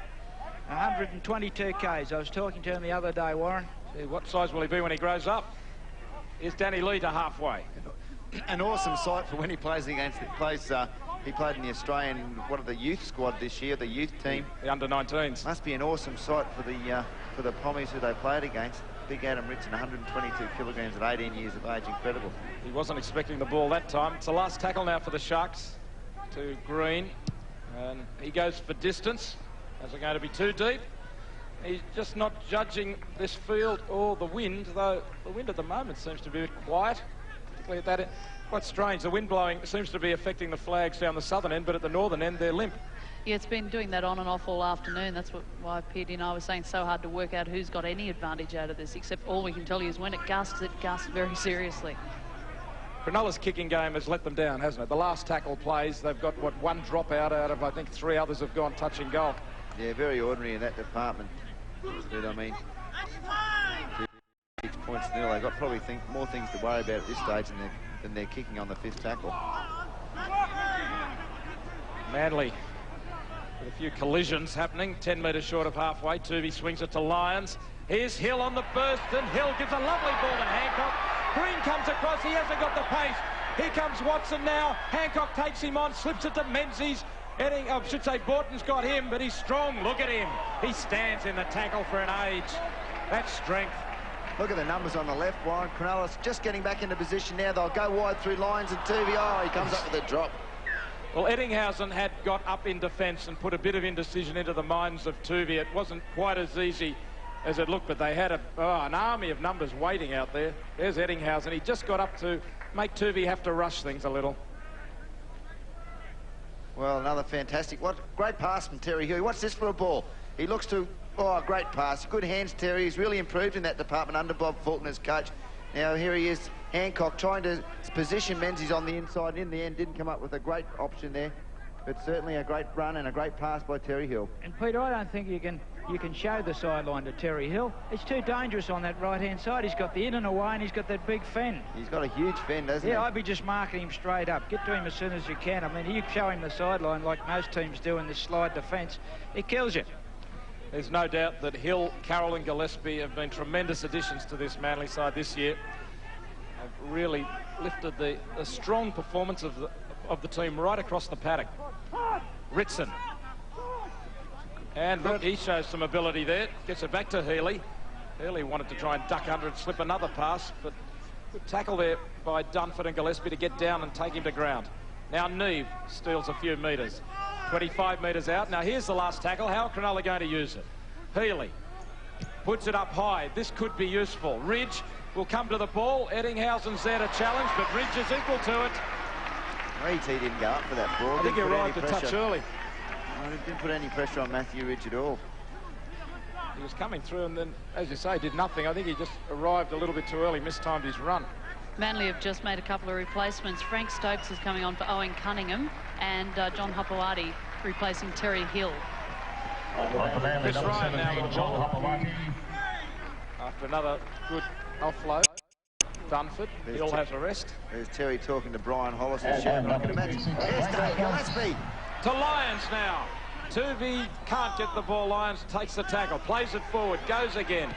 122 Ks. I was talking to him the other day, Warren. See, what size will he be when he grows up? Here's Danny Lee to halfway. An awesome sight for when he plays against. He played in the Australian, the youth squad this year, the youth team. The under-19s. Must be an awesome sight for the Pommies who they played against. Big Adam Ritson, 122 kilograms at 18 years of age, incredible. He wasn't expecting the ball that time. It's the last tackle now for the Sharks to Green, and he goes for distance. Is it going to be too deep? He's just not judging this field or the wind, though the wind at the moment seems to be a bit quiet, particularly at that end. Quite strange, the wind blowing seems to be affecting the flags down the southern end, but at the northern end they're limp. Yeah, it's been doing that on and off all afternoon. That's why Peard and I was saying it's so hard to work out who's got any advantage out of this, except all we can tell you is when it gusts very seriously. Cronulla's kicking game has let them down, hasn't it? The last tackle plays, they've got, what, one drop out of, I think, 3 others have gone touching goal. Yeah, very ordinary in that department. But, I mean, 6 points nil. They've got probably more things to worry about at this stage than they're kicking on the 5th tackle. Manly with a few collisions happening, 10 metres short of halfway. Tuvey swings it to Lyons. Here's Hill on the burst, and Hill gives a lovely ball to Hancock. Green comes across, he hasn't got the pace. Here comes Watson now. Hancock takes him on, slips it to Menzies. I should say Borton's got him, but he's strong. Look at him. He stands in the tackle for an age. That's strength. Look at the numbers on the left, Warren. Cronulla's just getting back into position now. They'll go wide through Lyons and Tuvey. Oh, he comes up with a drop. Well, Eddinghausen had got up in defence and put a bit of indecision into the minds of Tuvey. It wasn't quite as easy as it looked, but they had an army of numbers waiting out there. There's Eddinghausen. He just got up to make Tuvey have to rush things a little. Well, another fantastic, great pass from Terry Hill. What's this for a ball? He looks to, oh, great pass. Good hands, Terry. He's really improved in that department under Bob Fulton as coach. Now, here he is, Hancock, trying to position Menzies on the inside. In the end, didn't come up with a great option there. But certainly a great run and a great pass by Terry Hill. And, Peter, I don't think you can show the sideline to Terry Hill. It's too dangerous on that right-hand side. He's got the in and away, and he's got that big fend. He's got a huge fend, doesn't he? Yeah, I'd be just marking him straight up. Get to him as soon as you can. I mean, you show him the sideline like most teams do in this slide defence, it kills you. There's no doubt that Hill, Carroll and Gillespie have been tremendous additions to this Manly side this year. Have really lifted the strong performance of the team right across the paddock. Ritson. And look, he shows some ability there. Gets it back to Healy. Healy wanted to try and duck under and slip another pass, but good tackle there by Dunford and Gillespie to get down and take him to ground. Now Neve steals a few metres. 25 metres out. Now here's the last tackle. How are Cronulla going to use it? Healy puts it up high. This could be useful. Ridge will come to the ball. Eddinghausen's there to challenge, but Ridge is equal to it. Reed, he didn't go up for that ball. I think he arrived a touch early. No, he didn't put any pressure on Matthew Ridge at all. He was coming through and then, as you say, did nothing. I think he just arrived a little bit too early, mistimed his run. Manly have just made a couple of replacements. Frank Stokes is coming on for Owen Cunningham, and John Hopewadi replacing Terry Hill. Chris Ryan now with the ball. After another good offload. Dunford. Hill has a rest. There's Terry talking to Brian Hollis and Sherman. Look at the match. There's Dave Gillespie. To Lyons now. Tuvey can't get the ball. Lyons takes the tackle, plays it forward, goes again.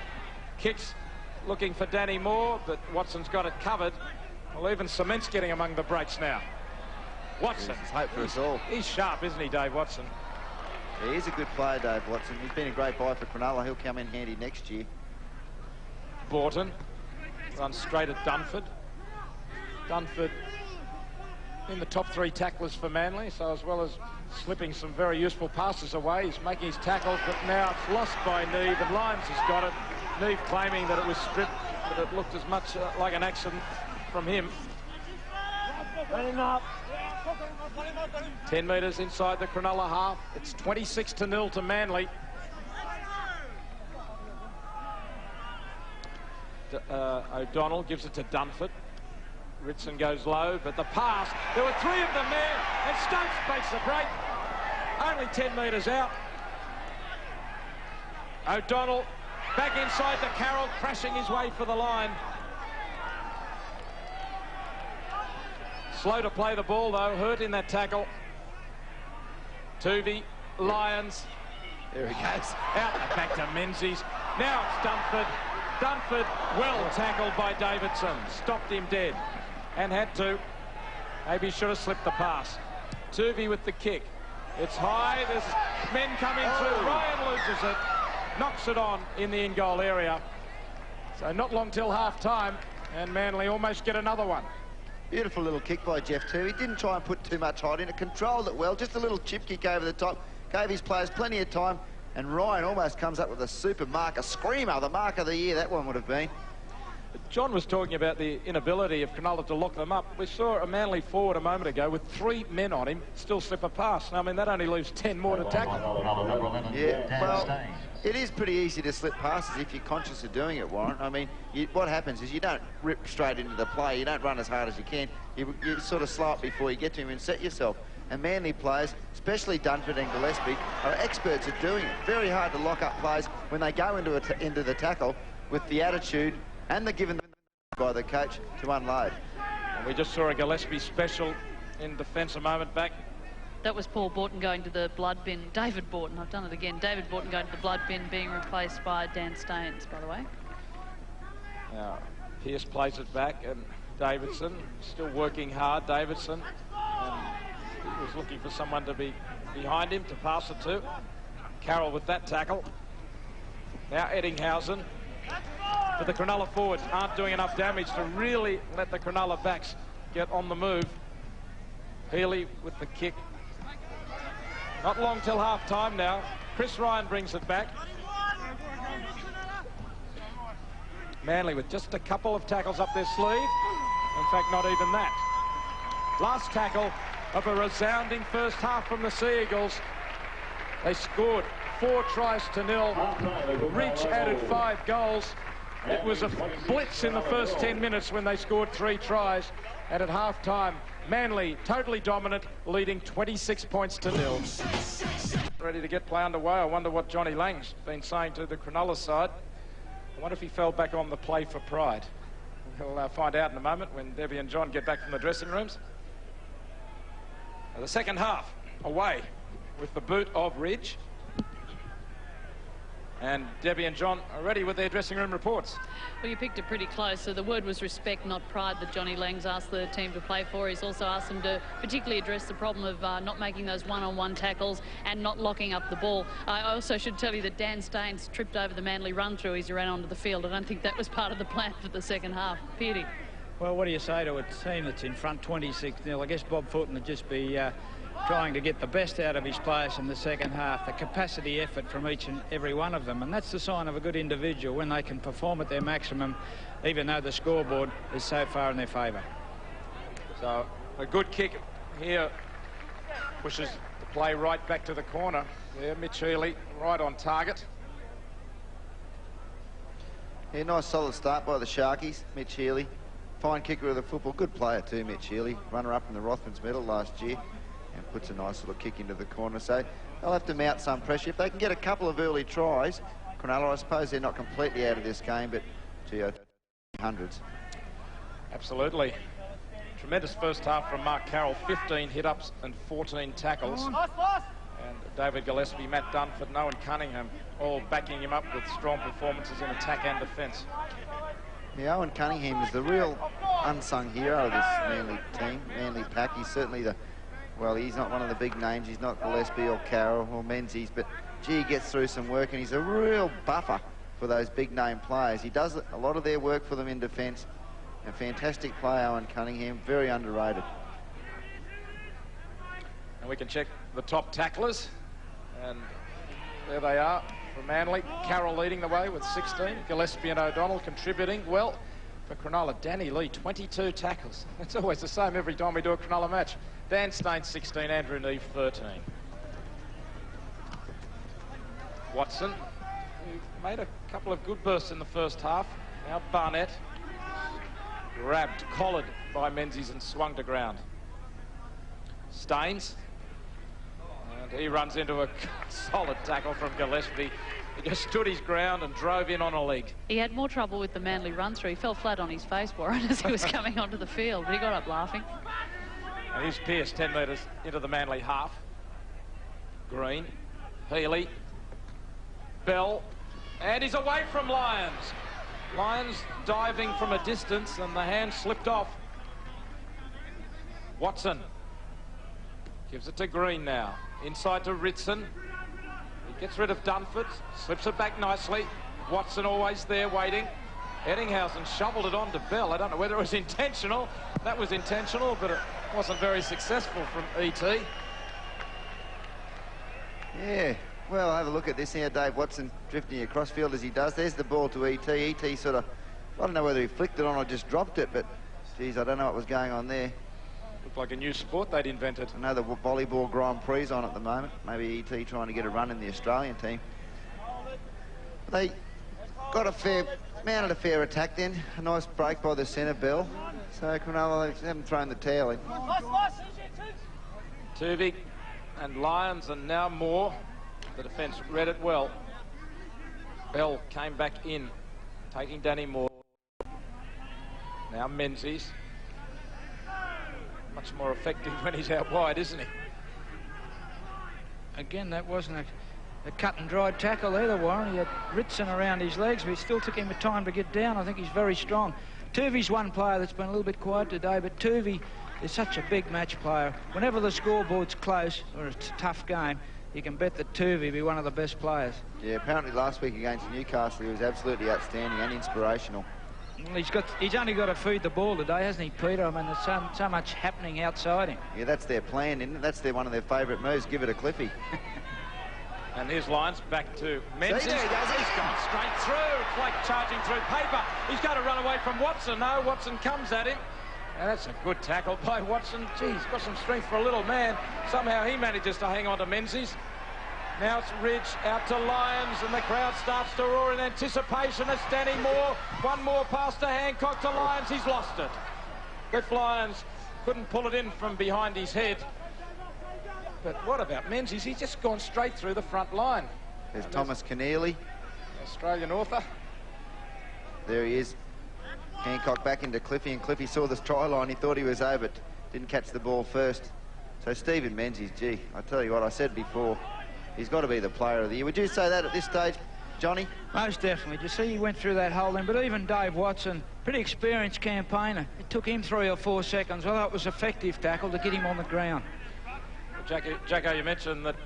Kicks, looking for Danny Moore, but Watson's got it covered. Well, even Cement's getting among the breaks now. Watson. There's hope for us all. He's sharp, isn't he, Dave Watson? Yeah, he's a good player, Dave Watson. He's been a great buy for Cronulla. He'll come in handy next year. Borton runs straight at Dunford. Dunford in the top 3 tacklers for Manly, so as well as slipping some very useful passes away, he's making his tackles, but now it's lost by Neve, and Lyons has got it. Neve claiming that it was stripped, but it looked as much like an accident from him. 10 metres inside the Cronulla half. It's 26-0 to Manly. O'Donnell gives it to Dunford. Ritson goes low, but the pass, there were 3 of them there, and Stokes makes the break. Only 10 metres out. O'Donnell back inside the Carroll, crashing his way for the line. Slow to play the ball, though, hurt in that tackle. Tuvey, Lyons. There he goes. Out and back to Menzies. Now it's Dunford. Dunford, well tackled by Davidson. Stopped him dead and had to. Maybe should have slipped the pass. Tuvey with the kick. It's high. There's men coming through. Ryan loses it. Knocks it on in the in-goal area. So not long till half-time, and Manly almost get another one. Beautiful little kick by Jeff Tuvey. Didn't try and put too much height in it. Controlled it well. Just a little chip kick over the top. Gave his players plenty of time. And Ryan almost comes up with a super mark, a screamer, the mark of the year that one would have been. John was talking about the inability of Cronulla to lock them up. We saw a Manly forward a moment ago with 3 men on him still slip a pass. I mean, that only leaves 10 more to tackle. Yeah, well, it is pretty easy to slip passes if you're conscious of doing it, Warren. I mean, what happens is you don't rip straight into the play. You don't run as hard as you can. You sort of slow it before you get to him and set yourself. And Manly players, especially Dunford and Gillespie, are experts at doing it. Very hard to lock up players when they go into the tackle with the attitude and the given by the coach to unload. And we just saw a Gillespie special in defence a moment back. That was Paul Borton going to the blood bin. David Borton, I've done it again. David Borton going to the blood bin, being replaced by Dan Staines, by the way. Now, Pearce plays it back, and Davidson still working hard. Davidson, and he was looking for someone to be behind him to pass it to. Carroll with that tackle. Now Eddinghausen. But the Cronulla forwards aren't doing enough damage to really let the Cronulla backs get on the move. Healy with the kick. Not long till half-time now. Chris Ryan brings it back. Manly with just a couple of tackles up their sleeve. In fact, not even that. Last tackle of a resounding first half from the Sea Eagles. They scored 4 tries to 0. Ridge added 5 goals. It was a blitz in the first 10 minutes when they scored 3 tries. And at half-time, Manly totally dominant, leading 26 points to 0. Ready to get play underway. I wonder what Johnny Lang's been saying to the Cronulla side. I wonder if he fell back on the play for pride. We'll find out in a moment when Debbie and John get back from the dressing rooms. The second half away with the boot of Ridge. And Debbie and John are ready with their dressing room reports. Well, you picked it pretty close. So the word was respect, not pride, that Johnny Lang's asked the team to play for. He's also asked them to particularly address the problem of not making those one-on-one tackles and not locking up the ball. I also should tell you that Dan Staines tripped over the Manly run-through as he ran onto the field. I don't think that was part of the plan for the second half. Peardy. Well, what do you say to a team that's in front 26-0? I guess Bob Fulton would just be trying to get the best out of his players in the second half, the capacity effort from each and every one of them, and that's the sign of a good individual when they can perform at their maximum, even though the scoreboard is so far in their favour. So a good kick here pushes the play right back to the corner. Yeah, Mitch Healy right on target. Yeah, nice solid start by the Sharkies. Mitch Healy, fine kicker of the football, good player too, Mitch Healy, runner-up in the Rothmans medal last year, and puts a nice little kick into the corner. So they'll have to mount some pressure. If they can get a couple of early tries, Cronulla, I suppose they're not completely out of this game, but gee, hundreds. Absolutely. Tremendous first half from Mark Carroll, 15 hit-ups and 14 tackles. And David Gillespie, Matt Dunford and Owen Cunningham all backing him up with strong performances in attack and defence. Yeah, Owen Cunningham is the real unsung hero of this Manly team, Manly pack. He's certainly the... Well, he's not one of the big names. He's not Gillespie or Carroll or Menzies, but gee, he gets through some work, and he's a real buffer for those big-name players. He does a lot of their work for them in defence. A fantastic player, Owen Cunningham, very underrated. And we can check the top tacklers, and there they are for Manly. Carroll leading the way with 16. Gillespie and O'Donnell contributing well. For Cronulla, Danny Lee, 22 tackles. It's always the same every time we do a Cronulla match. Dan Staines, 16, Andrew Neve, 13. Watson, who made a couple of good bursts in the first half. Now Barnett, grabbed, collared by Menzies and swung to ground. Staines, and he runs into a solid tackle from Gillespie. He just stood his ground and drove in on a leg. He had more trouble with the Manly run-through. He fell flat on his face, Warren, as he was coming onto the field, but he got up laughing. And here's Pearce, 10 metres into the Manly half. Green, Healy, Bell, and he's away from Lyons. Lyons diving from a distance, and the hand slipped off. Watson gives it to Green now. Inside to Ritson. He gets rid of Dunford, slips it back nicely. Watson always there waiting. Eddinghausen shoveled it on to Bell. I don't know whether it was intentional. That was intentional, but it wasn't very successful from E.T. Yeah, well, have a look at this here. Dave Watson drifting across field as he does. There's the ball to E.T. E.T. sort of I don't know whether he flicked it on or just dropped it, but, geez, I don't know what was going on there. Looked like a new sport they'd invented. I know the volleyball Grand Prix on at the moment. Maybe ET trying to get a run in the Australian team. They got mounted a fair attack then. A nice break by the centre, Bell. So Cronulla haven't thrown the towel in. Tuvey and Lyons and now Moore. The defence read it well. Bell came back in, taking Danny Moore. Now Menzies. Much more effective when he's out wide, isn't he? Again, that wasn't a cut and dried tackle either, Warren. He had Ritson around his legs, but it still took him a time to get down. I think he's very strong. Tuvey's one player that's been a little bit quiet today, but Tuvey is such a big match player. Whenever the scoreboard's close or it's a tough game, you can bet that Tuvey will be one of the best players. Yeah, apparently last week against Newcastle, he was absolutely outstanding and inspirational. Well, he's only got to feed the ball today, hasn't he, Peter? I mean, there's so much happening outside him. Yeah, that's their plan, isn't it? That's one of their favourite moves. Give it a Cliffy. And here's Lyons back to Menzies. There he goes. He's gone straight through. It's like charging through paper. He's going to run away from Watson. No, Watson comes at him. And that's a good tackle by Watson. Gee, he's got some strength for a little man. Somehow he manages to hang on to Menzies. Now it's Ridge out to Lyons, and the crowd starts to roar in anticipation. It's Danny Moore. One more pass to Hancock to Lyons. He's lost it. Cliff Lyons couldn't pull it in from behind his head. But what about Menzies? He's just gone straight through the front line. There's Thomas Keneally. Australian author. There he is. Hancock back into Cliffy, and Cliffy saw this try line. He thought he was over, but didn't catch the ball first. So Stephen Menzies, gee, I tell you what, I said before, he's got to be the player of the year. Would you say that at this stage, Johnny? Most definitely. You see, he went through that hole then, but even Dave Watson, pretty experienced campaigner. It took him 3 or 4 seconds. Well, that was effective tackle to get him on the ground. Jacko, you mentioned that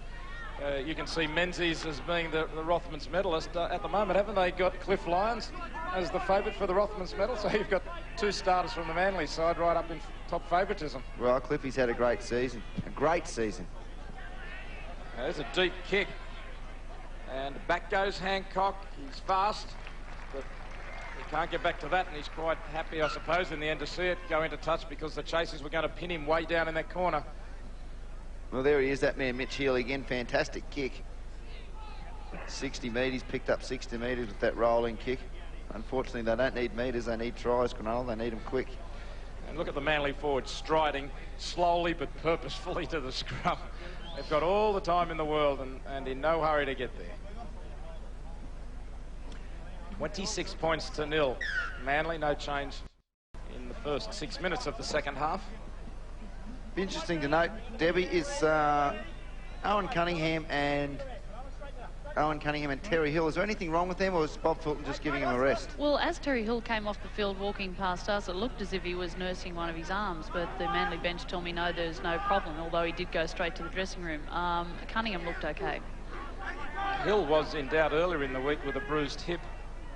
you can see Menzies as being the Rothmans medalist. At the moment, haven't they got Cliff Lyons as the favourite for the Rothmans medal? So you've got 2 starters from the Manly side right up in top favouritism. Well, Cliffy's had a great season. A great season. There's a deep kick. And back goes Hancock. He's fast, but he can't get back to that, and he's quite happy, I suppose, in the end to see it go into touch because the chasers were going to pin him way down in that corner. Well, there he is, that man, Mitch Healy again. Fantastic kick. 60 metres, picked up 60 metres with that rolling kick. Unfortunately, they don't need metres, they need tries, Cronulla. They need them quick. And look at the Manly forward striding slowly but purposefully to the scrum. They've got all the time in the world and in no hurry to get there. 26 points to 0. Manly, no change in the first 6 minutes of the second half. Be interesting to note, Debbie, is Owen Cunningham and Terry Hill. Is there anything wrong with them, or is Bob Fulton just giving him a rest? Well, as Terry Hill came off the field walking past us, it looked as if he was nursing one of his arms, but the Manly bench told me no, there's no problem, although he did go straight to the dressing room. Cunningham looked okay. Hill was in doubt earlier in the week with a bruised hip,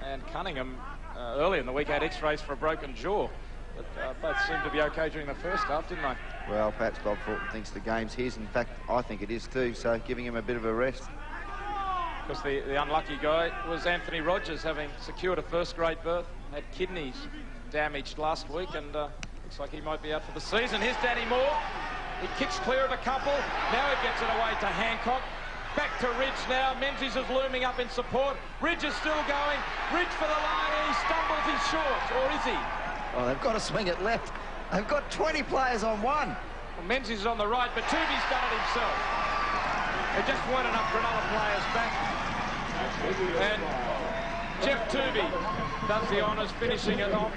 and Cunningham earlier in the week had x-rays for a broken jaw. But both seemed to be okay during the first half, didn't they? Well, perhaps Bob Fulton thinks the game's his. In fact, I think it is too, so giving him a bit of a rest. Because the unlucky guy was Anthony Rogers, having secured a first-grade berth, had kidneys damaged last week, and looks like he might be out for the season. Here's Danny Moore. He kicks clear of a couple. Now he gets it away to Hancock. Back to Ridge now. Menzies is looming up in support. Ridge is still going. Ridge for the line, and he stumbles. He's short, or is he? Oh, they've got to swing it left. They've got 20 players on one. Well, Menzies is on the right, but Tuvey's done it himself. There just weren't enough Cronulla players back. And Jeff Tuvey does the honours, finishing it off.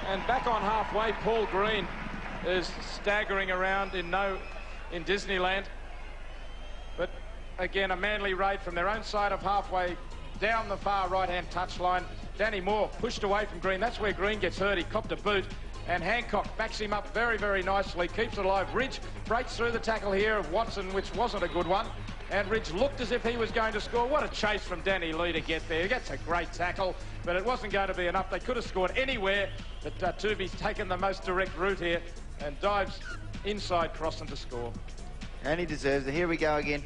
And back on halfway, Paul Green is staggering around in Disneyland. But again, a Manly raid from their own side of halfway down the far right-hand touchline. Danny Moore pushed away from Green. That's where Green gets hurt. He copped a boot. And Hancock backs him up very, very nicely. Keeps it alive. Ridge breaks through the tackle here of Watson, which wasn't a good one. And Ridge looked as if he was going to score. What a chase from Danny Lee to get there. He gets a great tackle, but it wasn't going to be enough. They could have scored anywhere, but Tuvey's taken the most direct route here and dives inside crossing to score. And he deserves it. Here we go again.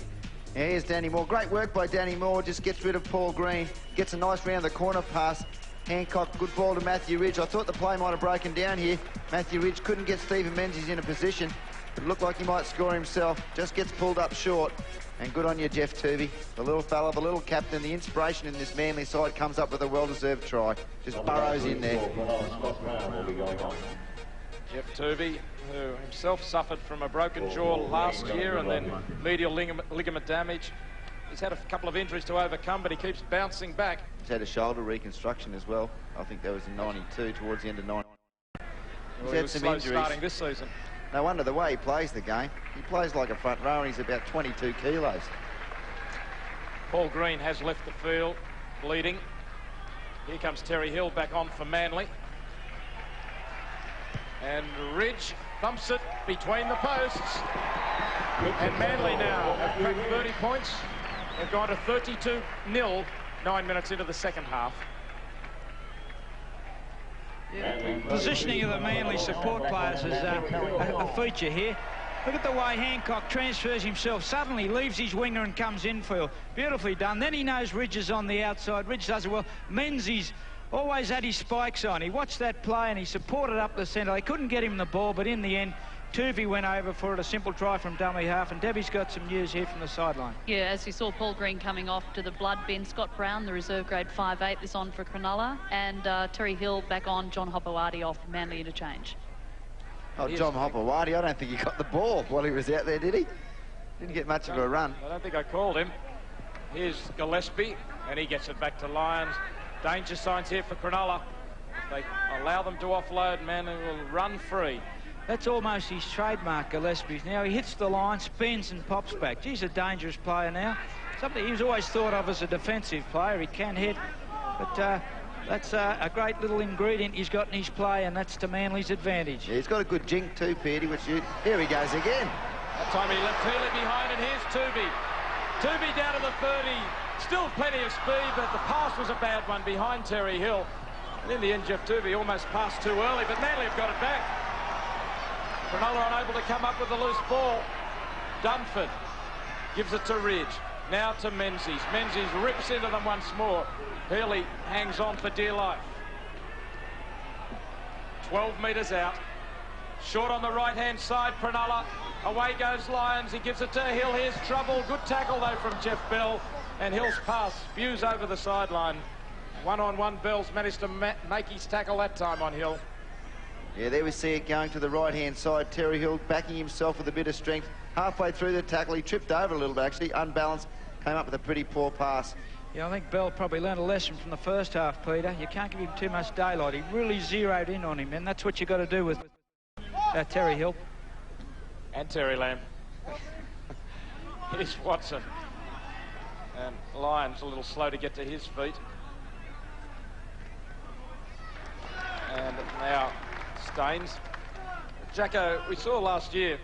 Here's Danny Moore. Great work by Danny Moore. Just gets rid of Paul Green. Gets a nice round the corner pass. Hancock, good ball to Matthew Ridge. I thought the play might have broken down here. Matthew Ridge couldn't get Stephen Menzies in a position. It looked like he might score himself. Just gets pulled up short. And good on you, Jeff Turvey. The little fella, the little captain, the inspiration in this Manly side comes up with a well-deserved try. Just burrows in there. Jeff Turvey, who himself suffered from a broken jaw last year and then medial ligament damage. He's had a couple of injuries to overcome, but he keeps bouncing back. He's had a shoulder reconstruction as well. I think that was in 92, towards the end of 90. He's had some injuries. Starting this season. No wonder the way he plays the game. He plays like a front rower, and he's about 22 kilos. Paul Green has left the field, bleeding. Here comes Terry Hill back on for Manly. And Ridge bumps it between the posts. And Manly now have cracked 30 points. They've gone to 32-0, 9 minutes into the second half. Yeah, positioning of the Manly support players is a feature here. Look at the way Hancock transfers himself. Suddenly leaves his winger and comes infield. Beautifully done. Then he knows Ridge is on the outside. Ridge does it well. Menzies always had his spikes on. He watched that play and he supported up the centre. They couldn't get him the ball, but in the end, Turvey went over for it, a simple try from dummy half, and Debbie's got some news here from the sideline. Yeah, as you saw Paul Green coming off to the blood bin, Scott Brown, the reserve grade 5'8", is on for Cronulla, and Terry Hill back on, John Hopewadi off, Manly interchange. Oh, John Hopewadi, I don't think he got the ball while he was out there, did he? Didn't get much of a run. I don't think I called him. Here's Gillespie, and he gets it back to Lyons. Danger signs here for Cronulla. If they allow them to offload, Manly will run free. That's almost his trademark, Gillespie's. Now he hits the line, spins and pops back. He's a dangerous player now. Something he was always thought of as a defensive player. He can hit, but that's a great little ingredient he's got in his play, and that's to Manly's advantage. Yeah, he's got a good jink too, Peardy, which here he goes again. That time he left Healy behind, and here's Turvey. Turvey down to the 30. Still plenty of speed, but the pass was a bad one behind Terry Hill. And in the end, Jeff Turvey almost passed too early, but Manly have got it back. Cronulla unable to come up with the loose ball. Dunford gives it to Ridge. Now to Menzies. Menzies rips into them once more. Healy hangs on for dear life. 12 metres out. Short on the right-hand side, Cronulla. Away goes Lyons. He gives it to Hill. Here's trouble. Good tackle, though, from Jeff Bell. And Hill's pass spews over the sideline. One-on-one, Bell's managed to make his tackle that time on Hill. Yeah, there we see it going to the right-hand side. Terry Hill backing himself with a bit of strength. Halfway through the tackle, he tripped over a little bit, actually, unbalanced, came up with a pretty poor pass. Yeah, I think Bell probably learned a lesson from the first half, Peter. You can't give him too much daylight. He really zeroed in on him, and that's what you've got to do with Terry Hill. And Terry Lamb. Here's Watson. And Lyons a little slow to get to his feet. And now Staines. Jacko, we saw last year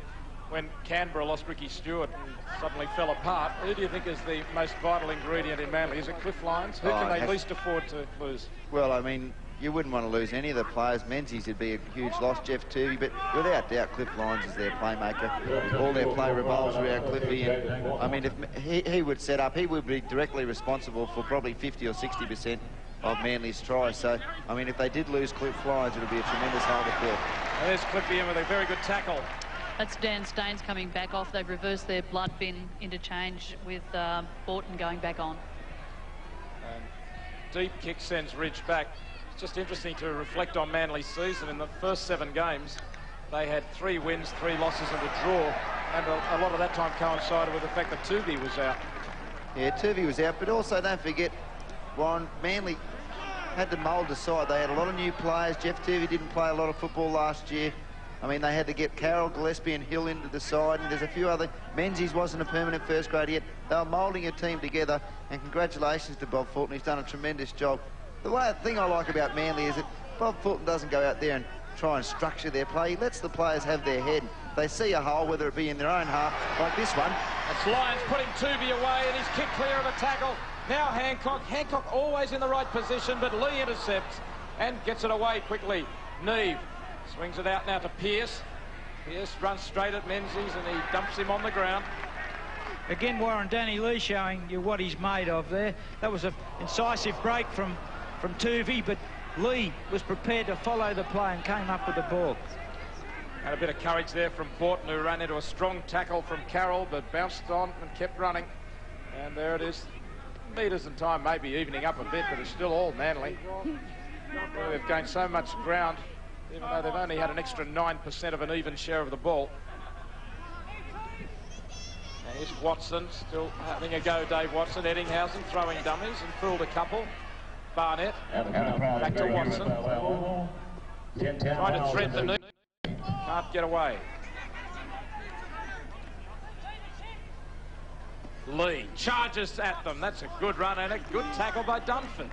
when Canberra lost Ricky Stewart and suddenly fell apart. Who do you think is the most vital ingredient in Manly? Is it Cliff Lyons? Who can they least afford to lose? Well, I mean, you wouldn't want to lose any of the players. Menzies would be a huge loss, Jeff Turvey, but without doubt Cliff Lyons is their playmaker. All their play revolves around Cliffy, and I mean, if he would set up, he would be directly responsible for probably 50 or 60% of Manly's tries. So, I mean, if they did lose Cliff Lyons, it would be a tremendous hole to fill. There's Cliffy in with a very good tackle. That's Dan Staines coming back off. They've reversed their blood bin interchange with Borton going back on. And deep kick sends Ridge back. It's just interesting to reflect on Manly's season. In the first 7 games, they had 3 wins, 3 losses and a draw. And a lot of that time coincided with the fact that Turvey was out. Yeah, Turvey was out, but also don't forget, Warren, Manly had to mould the side. They had a lot of new players. Jeff Turvey didn't play a lot of football last year. I mean, they had to get Carroll, Gillespie and Hill into the side, and there's a few other... Menzies wasn't a permanent first grade yet. They were moulding a team together, and congratulations to Bob Fulton. He's done a tremendous job. The thing I like about Manly is that Bob Fulton doesn't go out there and try and structure their play. He lets the players have their head. If they see a hole, whether it be in their own half, like this one. That's Lyons putting Turvey away, and he's kicked clear of a tackle. Now Hancock always in the right position, but Lee intercepts and gets it away quickly. Neve swings it out now to Pearce. Pearce runs straight at Menzies and he dumps him on the ground. Again, Warren, Danny Lee showing you what he's made of there. That was an incisive break from Turvey, but Lee was prepared to follow the play and came up with the ball. Had a bit of courage there from Borton, who ran into a strong tackle from Carroll, but bounced on and kept running. And there it is. Metres and time maybe evening up a bit, but it's still all Manly. Well, they've gained so much ground, even though they've only had an extra 9% of an even share of the ball. And here's Watson, still having a go, Dave Watson. Eddinghausen throwing dummies and fooled a couple. Barnett, back to Watson. Trying to thread the knee. Can't get away. Lee charges at them. That's a good run and a good tackle by Dunford.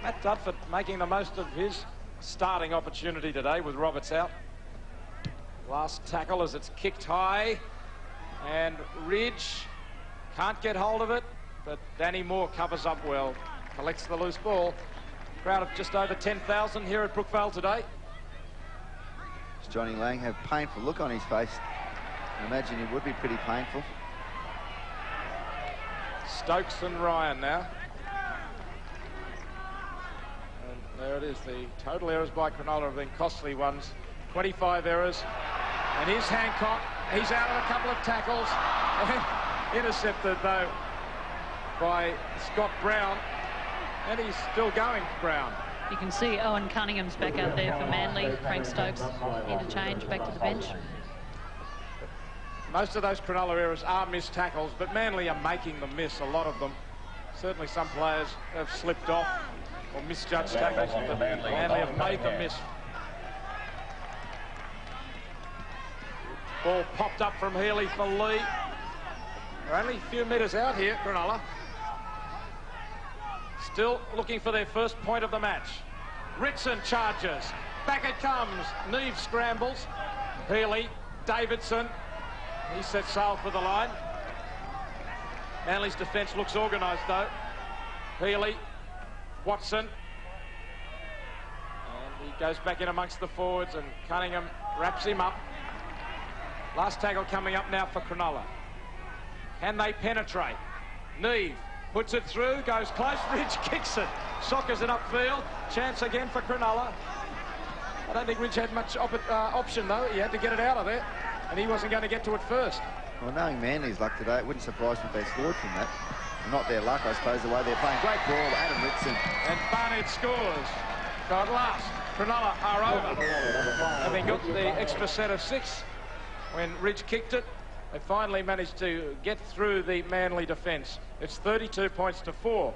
Matt Dunford making the most of his starting opportunity today with Roberts out. Last tackle as it's kicked high. And Ridge can't get hold of it, but Danny Moore covers up well. Collects the loose ball. Crowd of just over 10,000 here at Brookvale today. Does Johnny Lang have a painful look on his face? I imagine it would be pretty painful. Stokes and Ryan now. And there it is. The total errors by Cronulla have been costly ones. 25 errors. And here's Hancock. He's out of a couple of tackles. And intercepted, though, by Scott Brown. And he's still going, Brown. You can see Owen Cunningham's back out there for Manly. Frank Stokes interchange back to the bench. Most of those Cronulla errors are missed tackles, but Manly are making them miss, a lot of them. Certainly some players have slipped off or misjudged tackles, but Manly have made them miss. Ball popped up from Healy for Lee. They're only a few metres out here, Cronulla. Still looking for their first point of the match. Ritson charges. Back it comes. Neve scrambles. Healy, Davidson. He sets sail for the line. Manly's defence looks organised, though. Healy, Watson. And he goes back in amongst the forwards, and Cunningham wraps him up. Last tackle coming up now for Cronulla. Can they penetrate? Neve puts it through, goes close, Ridge kicks it. Sockers it upfield. Chance again for Cronulla. I don't think Ridge had much option, though. He had to get it out of there, and he wasn't going to get to it first. Well, knowing Manly's luck today, it wouldn't surprise me if they scored from that. Not their luck, I suppose, the way they're playing. Great ball, Adam Ritson. And Barnett scores. So at last, Cronulla are over. Having got the extra set of 6 when Ridge kicked it, they finally managed to get through the Manly defence. It's 32 points to 4.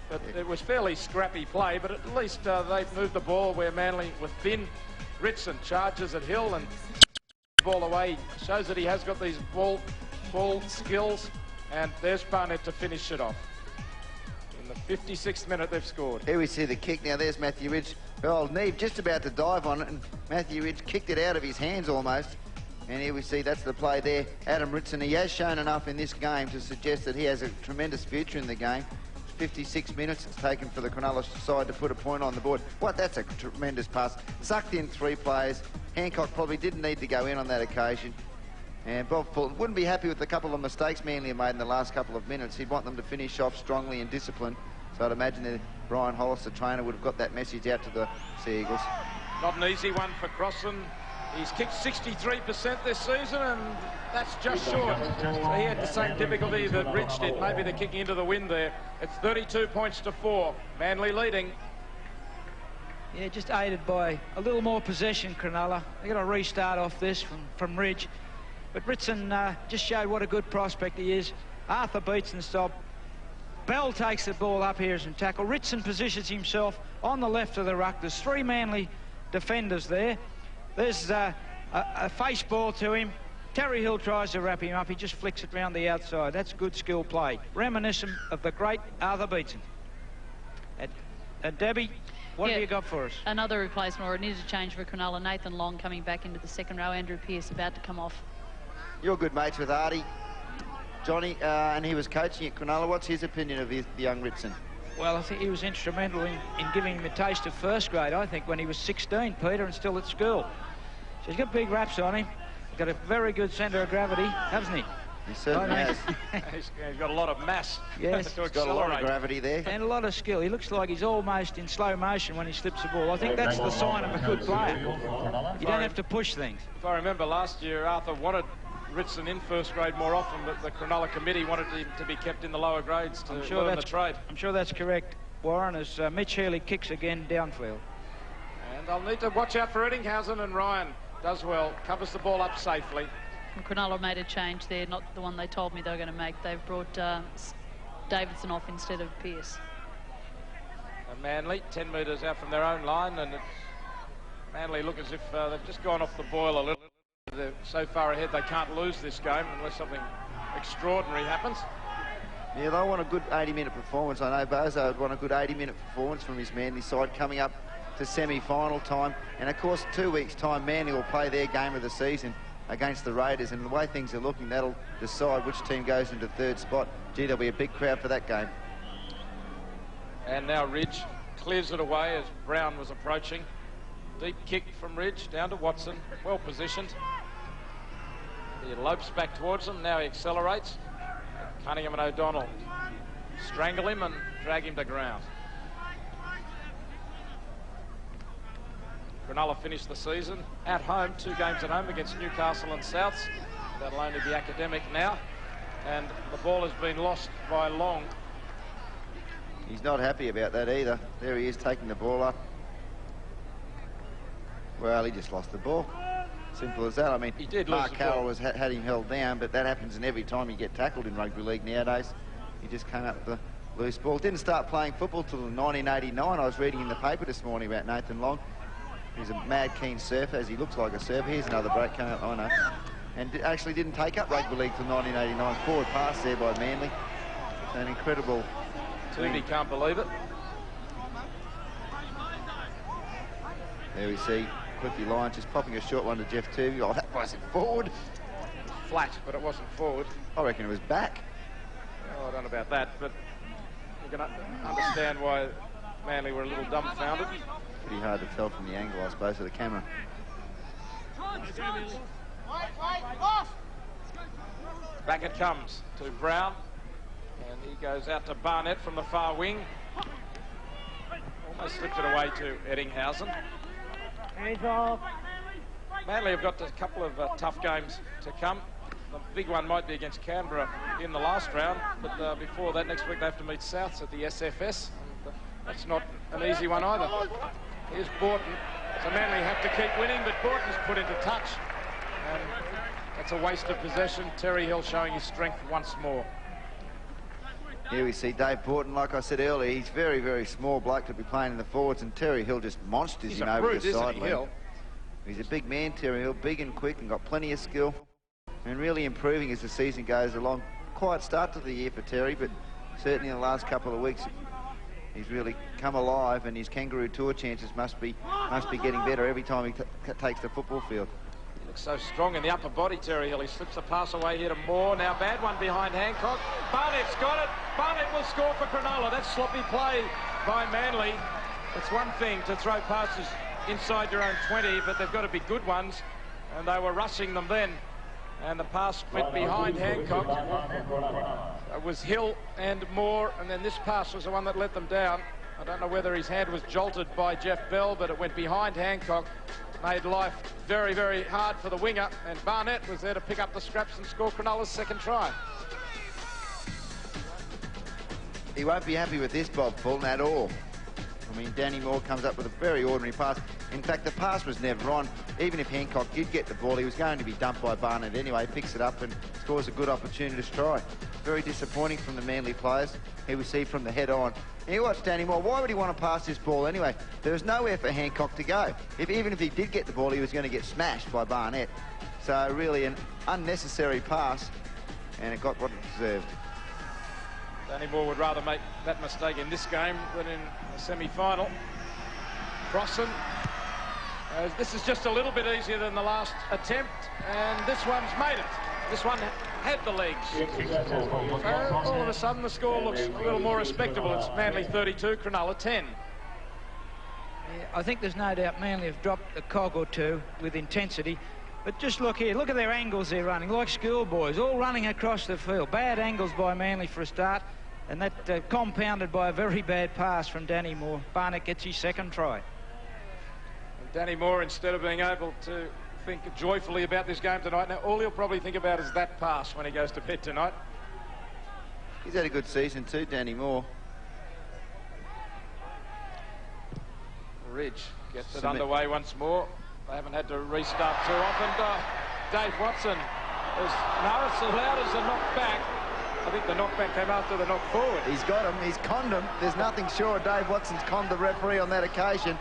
But it was fairly scrappy play, but at least they've moved the ball where Manly were thin. Ritson charges at Hill and ball away. Shows that he has got these ball skills. And there's Barnett to finish it off. In the 56th minute, they've scored. Here we see the kick. Now there's Matthew Ridge. Well, Neve just about to dive on it, and Matthew Ridge kicked it out of his hands almost. And here we see that's the play there. Adam Ritson, he has shown enough in this game to suggest that he has a tremendous future in the game. 56 minutes it's taken for the Cronulla side to put a point on the board. What, that's a tremendous pass. Sucked in 3 players. Hancock probably didn't need to go in on that occasion. And Bob Fulton wouldn't be happy with the couple of mistakes Manly have made in the last couple of minutes. He'd want them to finish off strongly and disciplined. So I'd imagine that Brian Hollis, the trainer, would have got that message out to the Sea Eagles. Not an easy one for Crossan. He's kicked 63% this season, and that's just short. So he had the same difficulty that Ridge did. Maybe the kicking into the wind there. It's 32 points to 4. Manly leading. Yeah, just aided by a little more possession, Cronulla. They've got to restart off this from Ridge. But Ritson just showed what a good prospect he is. Arthur beats and stop. Bell takes the ball up here as a tackle. Ritson positions himself on the left of the ruck. There's 3 Manly defenders there. There's a face ball to him. Terry Hill tries to wrap him up. He just flicks it round the outside. That's good skill play. Reminiscent of the great Arthur Beetson. And Debbie, what have you got for us? Another replacement or an interchange for Cronulla. Nathan Long coming back into the second row. Andrew Pearce about to come off. You're good mates with Artie, Johnny, and he was coaching at Cronulla. What's his opinion of the young Ritson? Well, I think he was instrumental in giving him a taste of first grade, I think, when he was 16, Peter, and still at school. So he's got big raps on him. He's got a very good centre of gravity, hasn't he? He certainly has. He's got a lot of mass. Yes. He's got a lot of gravity there. And a lot of skill. He looks like he's almost in slow motion when he slips the ball. I think that's the sign of a good player. You don't have to push things. If I remember last year, Arthur wanted Ritson in first grade more often, but the Cronulla committee wanted him to be kept in the lower grades to learn the trade. I'm sure that's correct, Warren, as Mitch Healy kicks again downfield. And I'll need to watch out for Eddinghausen, and Ryan does well, covers the ball up safely. And Cronulla made a change there, not the one they told me they were going to make. They've brought Davidson off instead of Pearce. And Manly, 10 metres out from their own line, and Manly look as if they've just gone off the boil a little. They're so far ahead they can't lose this game unless something extraordinary happens. Yeah, they want a good 80-minute performance. I know Bozo would want a good 80-minute performance from his Manly side coming up to semi-final time. And, of course, 2 weeks' time, Manly will play their game of the season against the Raiders. And the way things are looking, that'll decide which team goes into third spot. Gee, there'll be a big crowd for that game. And now Ridge clears it away as Brown was approaching. Deep kick from Ridge down to Watson, well positioned. He lopes back towards him, now he accelerates. Cunningham and O'Donnell strangle him and drag him to ground. Cronulla finished the season at home, 2 games at home against Newcastle and Souths. That'll only be academic now. And the ball has been lost by Long. He's not happy about that either. There he is taking the ball up. Well, he just lost the ball. Simple as that. I mean, he did Mark Carroll had him held down, but that happens in every time you get tackled in rugby league nowadays. He just came up with the loose ball. Didn't start playing football till 1989. I was reading in the paper this morning about Nathan Long. He's a mad keen surfer, as he looks like a surfer. Here's another break coming up. I know. And actually didn't take up rugby league till 1989. Forward pass there by Manly. An incredible... Toomey can't believe it. There we see Cliffy Lyons just popping a short one to Jeff Toomey. Oh, that wasn't forward. Flat, but it wasn't forward. I reckon it was back. Oh, I don't know about that, but you can understand why Manly were a little dumbfounded. Pretty hard to tell from the angle, I suppose, of the camera. Back it comes to Brown, and he goes out to Barnett from the far wing. Almost slipped it away to Eddinghausen. Manly have got a couple of tough games to come. The big one might be against Canberra in the last round, but before that, next week they have to meet Souths at the SFS. And, that's not an easy one either. Here's Borton. So Manly have to keep winning, but Borton's put into touch. And that's a waste of possession. Terry Hill showing his strength once more. Here we see Dave Borton, like I said earlier, he's very, very small bloke to be playing in the forwards, and Terry Hill just monsters him over the sideline. He's a big man, Terry Hill, big and quick and got plenty of skill, and really improving as the season goes along. Quiet start to the year for Terry, but certainly in the last couple of weeks he's really come alive, and his Kangaroo Tour chances must be getting better every time he takes the football field. He looks so strong in the upper body, Terry Hill. He slips a pass away here to Moore. Now bad one behind Hancock. Barnett's got it. Barnett will score for Cronulla. That's sloppy play by Manly. It's one thing to throw passes inside your own 20, but they've got to be good ones, and they were rushing them then. And the pass went behind Hancock. It was Hill and Moore, and then this pass was the one that let them down. I don't know whether his hand was jolted by Jeff Bell, but it went behind Hancock. Made life very, very hard for the winger, and Barnett was there to pick up the scraps and score Cronulla's second try. He won't be happy with this, Bob Fulton, at all. I mean, Danny Moore comes up with a very ordinary pass. In fact, the pass was never on. Even if Hancock did get the ball, he was going to be dumped by Barnett anyway. Picks it up and scores a good opportunity to try. Very disappointing from the Manly players. He was seen from the head on. Here, watch Danny Moore. Why would he want to pass this ball anyway? There was nowhere for Hancock to go. Even if he did get the ball, he was going to get smashed by Barnett. So really an unnecessary pass, and it got what it deserved. Danny Moore would rather make that mistake in this game than in the semi-final. Crossan. This is just a little bit easier than the last attempt, and this one's made it. This one had the legs. So all of a sudden the score looks a little more respectable. It's Manly 32, Cronulla 10. Yeah, I think there's no doubt Manly have dropped a cog or two with intensity. But just look here, look at their angles they're running, like schoolboys, all running across the field. Bad angles by Manly for a start, and that compounded by a very bad pass from Danny Moore. Barnett gets his second try. And Danny Moore, instead of being able to think joyfully about this game tonight, now all he'll probably think about is that pass when he goes to bed tonight. He's had a good season too, Danny Moore. Ridge gets it underway once more. They haven't had to restart too often. Dave Watson is allowed as a knockback. I think the knockback came after the knock forward. He's got him. He's conned him. There's nothing sure. Dave Watson's conned the referee on that occasion.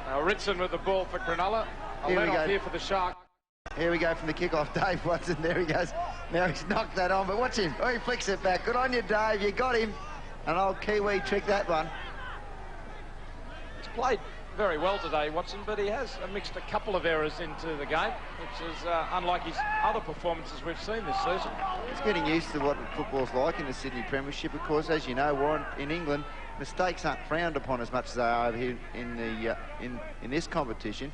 Now Ritson with the ball for Cronulla. I'll let off here for the Shark. Here we go from the kick-off. Dave Watson. There he goes. Now he's knocked that on, but watch him. Oh, he flicks it back. Good on you, Dave. You got him. An old Kiwi trick, that one. He's played very well today, Watson, but he has mixed a couple of errors into the game, which is unlike his other performances we've seen this season. He's getting used to what football's like in the Sydney Premiership. Of course, as you know, Warren, in England, mistakes aren't frowned upon as much as they are over here in this competition.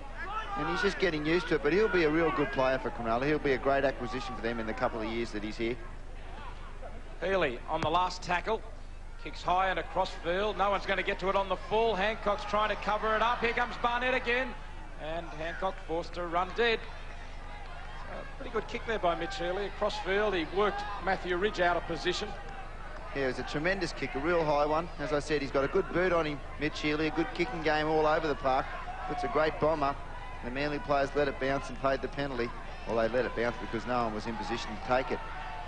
And he's just getting used to it, but he'll be a real good player for Cronulla. He'll be a great acquisition for them in the couple of years that he's here. Healy on the last tackle. Kicks high and across field. No one's going to get to it on the full. Hancock's trying to cover it up. Here comes Barnett again. And Hancock forced to run dead. Pretty good kick there by Mitch Healy. Across field, he worked Matthew Ridge out of position. Yeah, it was a tremendous kick, a real high one. As I said, he's got a good boot on him, Mitch Healy. A good kicking game all over the park. Puts a great bomb up. The Manly players let it bounce and paid the penalty. Well, they let it bounce because no one was in position to take it.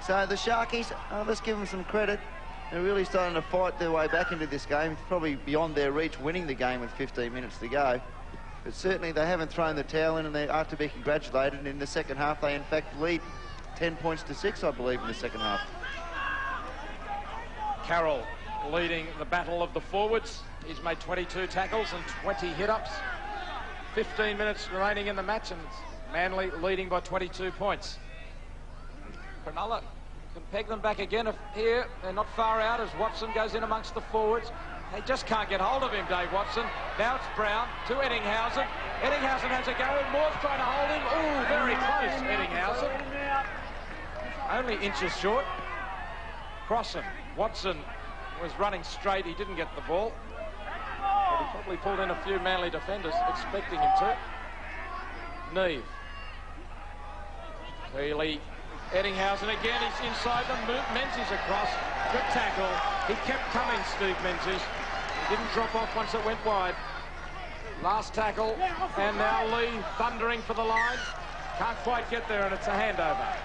So the Sharkies, let's give them some credit. They're really starting to fight their way back into this game. It's probably beyond their reach winning the game with 15 minutes to go. But certainly they haven't thrown the towel in, and they are to be congratulated. And in the second half, they in fact lead 10 points to 6, I believe, in the second half. Carroll leading the battle of the forwards. He's made 22 tackles and 20 hit-ups. 15 minutes remaining in the match, and Manly leading by 22 points. Cronulla can peg them back again here. They're not far out as Watson goes in amongst the forwards. They just can't get hold of him, Dave Watson. Now it's Brown to Eddinghausen. Eddinghausen has a go. Moore's trying to hold him. Ooh, very close, Eddinghausen. Only inches short. Crossing. Watson was running straight. He didn't get the ball. But he probably pulled in a few Manly defenders expecting him to. Neve. Healy. Eddinghausen again, he's inside them. Menzies across. Good tackle. He kept coming, Steve Menzies. He didn't drop off once it went wide. Last tackle, and now Lee thundering for the line. Can't quite get there, and it's a handover.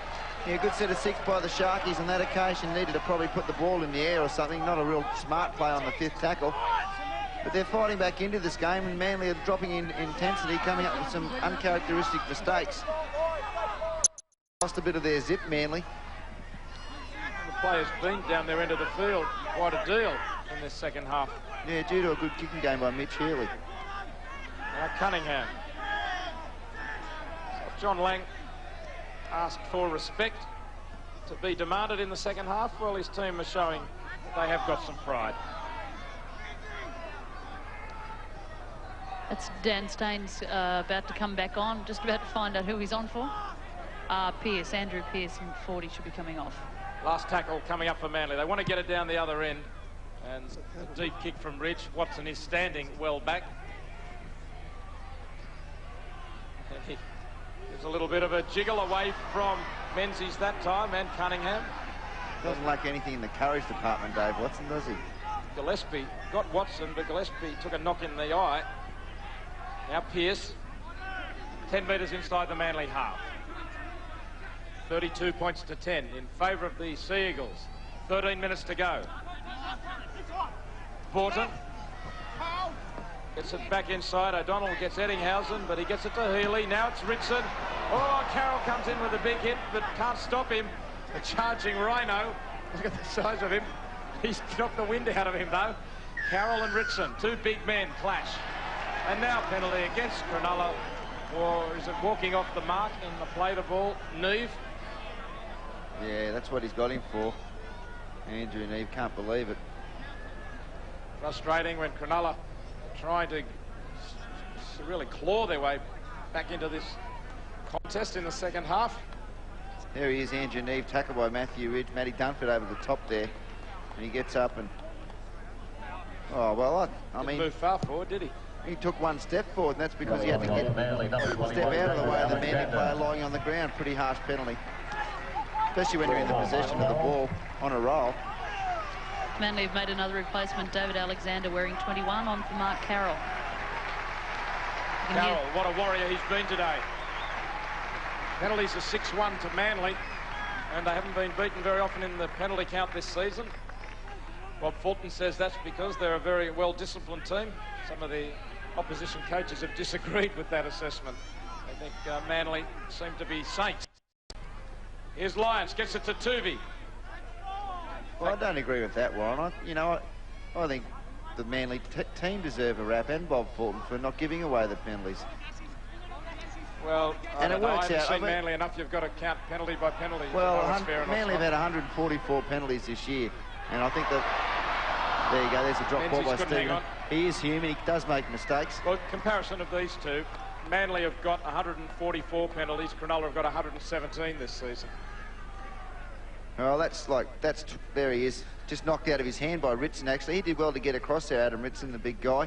Yeah, good set of 6 by the Sharkies on that occasion. Needed to probably put the ball in the air or something. Not a real smart play on the 5th tackle. But they're fighting back into this game, and Manly are dropping in intensity, coming up with some uncharacteristic mistakes. Lost a bit of their zip, Manly. The players been down their end of the field quite a deal in this second half. Yeah, due to a good kicking game by Mitch Healy. Now Cunningham. So John Lang asked for respect to be demanded in the second half. Well, his team is showing they have got some pride. That's Dan Staines about to come back on. Just about to find out who he's on for. Pearce, Andrew Pearce in 40 should be coming off. Last tackle coming up for Manly. They want to get it down the other end. And a deep kick from Ridge. Watson is standing well back. And he gives a little bit of a jiggle away from Menzies that time, and Cunningham. Doesn't lack anything in the courage department, Dave Watson, does he? Gillespie got Watson, but Gillespie took a knock in the eye. Now Pearce, 10 metres inside the Manly half. 32 points to 10 in favour of the Sea Eagles. 13 minutes to go. Borton gets it back inside. O'Donnell gets Eddinghausen, but he gets it to Healy. Now it's Ritson. Oh, Carroll comes in with a big hit, but can't stop him. The charging Rhino. Look at the size of him. He's knocked the wind out of him, though. Carroll and Ritson, 2 big men, clash. And now penalty against Cronulla. Or is it walking off the mark in the play the ball? Neve. Yeah, that's what he's got him for. Andrew Neve can't believe it. Frustrating when Cronulla are trying to really claw their way back into this contest in the second half. There he is, Andrew Neve, tackled by Matthew Ridge. Matty Dunford over the top there. And he gets up and... Oh, well, I mean... Didn't move far forward, did he? He took one step forward, and that's because he had to step out of the way of the Manly player lying on the ground. Pretty harsh penalty. Especially when you're in the possession of the ball on a roll. Manly have made another replacement. David Alexander wearing 21 on for Mark Carroll. Carroll, what a warrior he's been today. Penalties are 6-1 to Manly, and they haven't been beaten very often in the penalty count this season. Bob Fulton says that's because they're a very well-disciplined team. Some of the opposition coaches have disagreed with that assessment. They think Manly seem to be saints. Here's Lyons, gets it to Tuvey. Well, I don't agree with that, Warren. I think the Manly team deserve a rap, and Bob Fulton, for not giving away the penalties. Well, and it works out. I haven't seen Manly enough. You've got to count penalty by penalty. Well, Manly have had 144 penalties this year, and I think that there you go. There's a drop ball by Stephen. He is human. He does make mistakes. Well, comparison of these two, Manly have got 144 penalties. Cronulla have got 117 this season. Well, there he is. Just knocked out of his hand by Ritson, actually. He did well to get across there, Adam Ritson, the big guy.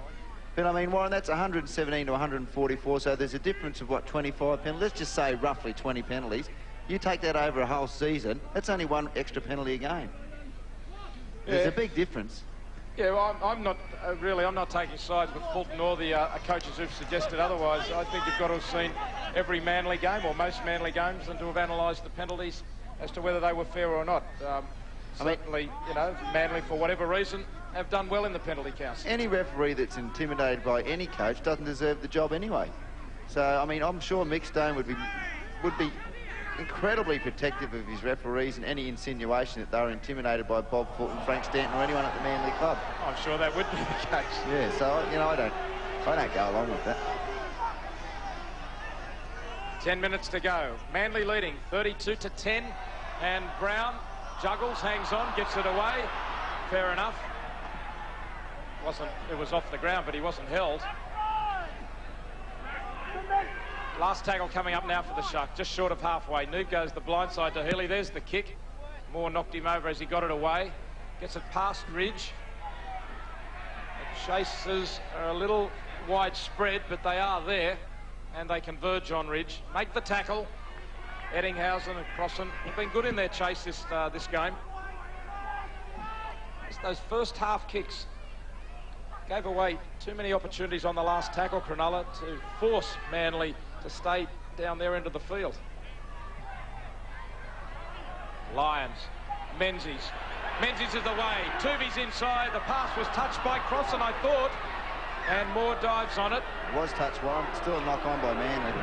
But, I mean, Warren, that's 117 to 144, so there's a difference of, what, 25 penalties? Let's just say roughly 20 penalties. You take that over a whole season, that's only one extra penalty a game. There's a big difference. Yeah, well, I'm not taking sides with Fulton or the coaches who've suggested otherwise. I think you've got to have seen every Manly game, or most Manly games, and to have analysed the penalties as to whether they were fair or not. Certainly, you know, Manly, for whatever reason, have done well in the penalty counts. Any referee that's intimidated by any coach doesn't deserve the job anyway. So, I mean, I'm sure Mick Stone would be incredibly protective of his referees and any insinuation that they were intimidated by Bob Fulton, Frank Stanton, or anyone at the Manly club. I'm sure that would be the case. Yeah, so, you know, I don't go along with that. 10 minutes to go. Manly leading 32-10, and Brown juggles, hangs on, gets it away. Fair enough. It was off the ground, but he wasn't held. Last tackle coming up now for the Shark, just short of halfway. Noob goes the blind side to Healy. There's the kick. Moore knocked him over as he got it away. Gets it past Ridge. The chases are a little widespread, but they are there, and they converge on Ridge. Make the tackle. Eddinghausen and Crossan have been good in their chase this game. Just those first half kicks gave away too many opportunities on the last tackle, Cronulla, to force Manly to stay down their end of the field. Lyons, Menzies is the way. Tuvey's inside. The pass was touched by Crossan, I thought, and Moore dives on it. It was touched, Warren. Still a knock on by Manly.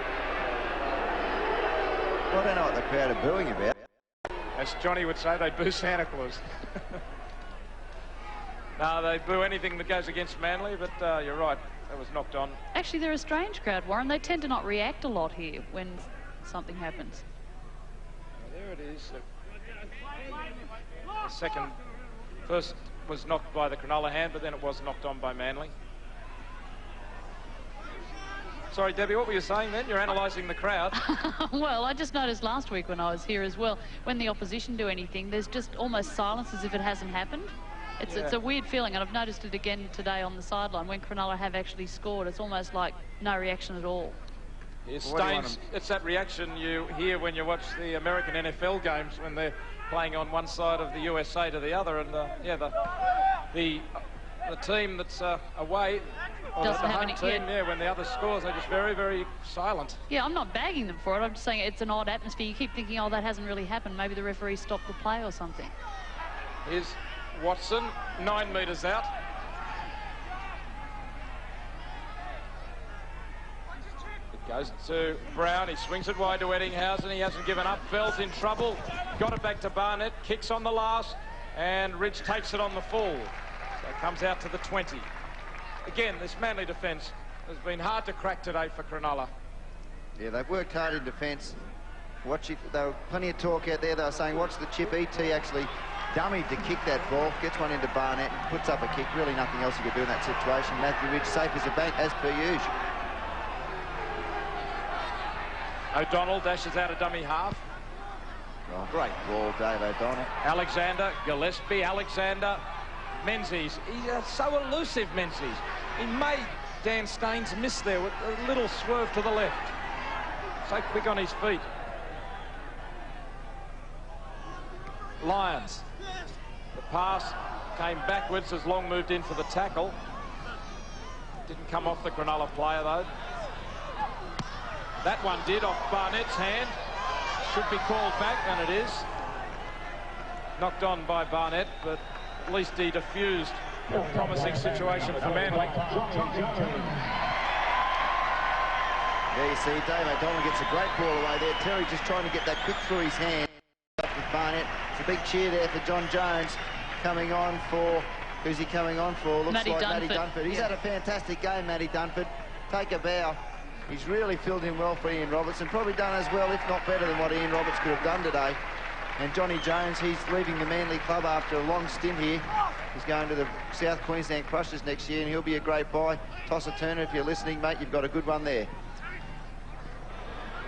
Well, I don't know what the crowd are booing about. As Johnny would say, they boo Santa Claus. No, they boo anything that goes against Manly, but you're right, that was knocked on. Actually, they're a strange crowd, Warren. They tend to not react a lot here when something happens. There it is. The first was knocked by the Cronulla hand, but then it was knocked on by Manly. Sorry, Debbie, what were you saying then? You're analysing the crowd. Well, I just noticed last week when I was here as well, when the opposition do anything, there's just almost silence as if it hasn't happened. It's a weird feeling, and I've noticed it again today on the sideline. When Cronulla have actually scored, it's almost like no reaction at all. It's that reaction you hear when you watch the American NFL games when they're playing on one side of the USA to the other, and the team that's away, or doesn't the have home any, team, when the other scores, they're just very, very silent. Yeah, I'm not bagging them for it. I'm just saying it's an odd atmosphere. You keep thinking, oh, that hasn't really happened. Maybe the referee stopped the play or something. Here's Watson, 9 metres out. It goes to Brown. He swings it wide to Eddinghausen. He hasn't given up. Fell's in trouble. Got it back to Barnett. Kicks on the last. And Ridge takes it on the full. So it comes out to the 20. Again, this Manly defence has been hard to crack today for Cronulla. Yeah, they've worked hard in defence. Watch it. There were plenty of talk out there. They were saying, watch the chip. E.T. actually dummied to kick that ball, gets one into Barnett, and puts up a kick. Really nothing else you could do in that situation. Matthew Ridge safe as a bank, as per usual. O'Donnell dashes out a dummy half. Oh, great ball, Dave O'Donnell. Alexander, Gillespie, Alexander, Menzies. He's so elusive, Menzies. He made Dan Staines miss there with a little swerve to the left. So quick on his feet. Lyons. The pass came backwards as Long moved in for the tackle. Didn't come off the Cronulla player, though. That one did, off Barnett's hand. Should be called back, and it is. Knocked on by Barnett, but at least he diffused a promising situation for Manly. There you see Dave O'Donnell gets a great ball away there. Terry just trying to get that quick through his hand. Up with Barnett. It's a big cheer there for John Jones. Coming on for... Who's he coming on for? Looks Matty like Dunford. Matty Dunford. He's had a fantastic game, Matty Dunford. Take a bow. He's really filled in well for Ian Robertson. Probably done as well, if not better than what Ian Roberts could have done today. And Johnny Jones, he's leaving the Manly club after a long stint here. He's going to the South Queensland Crushers next year, and he'll be a great buy. Tosser Turner, if you're listening, mate, you've got a good one there.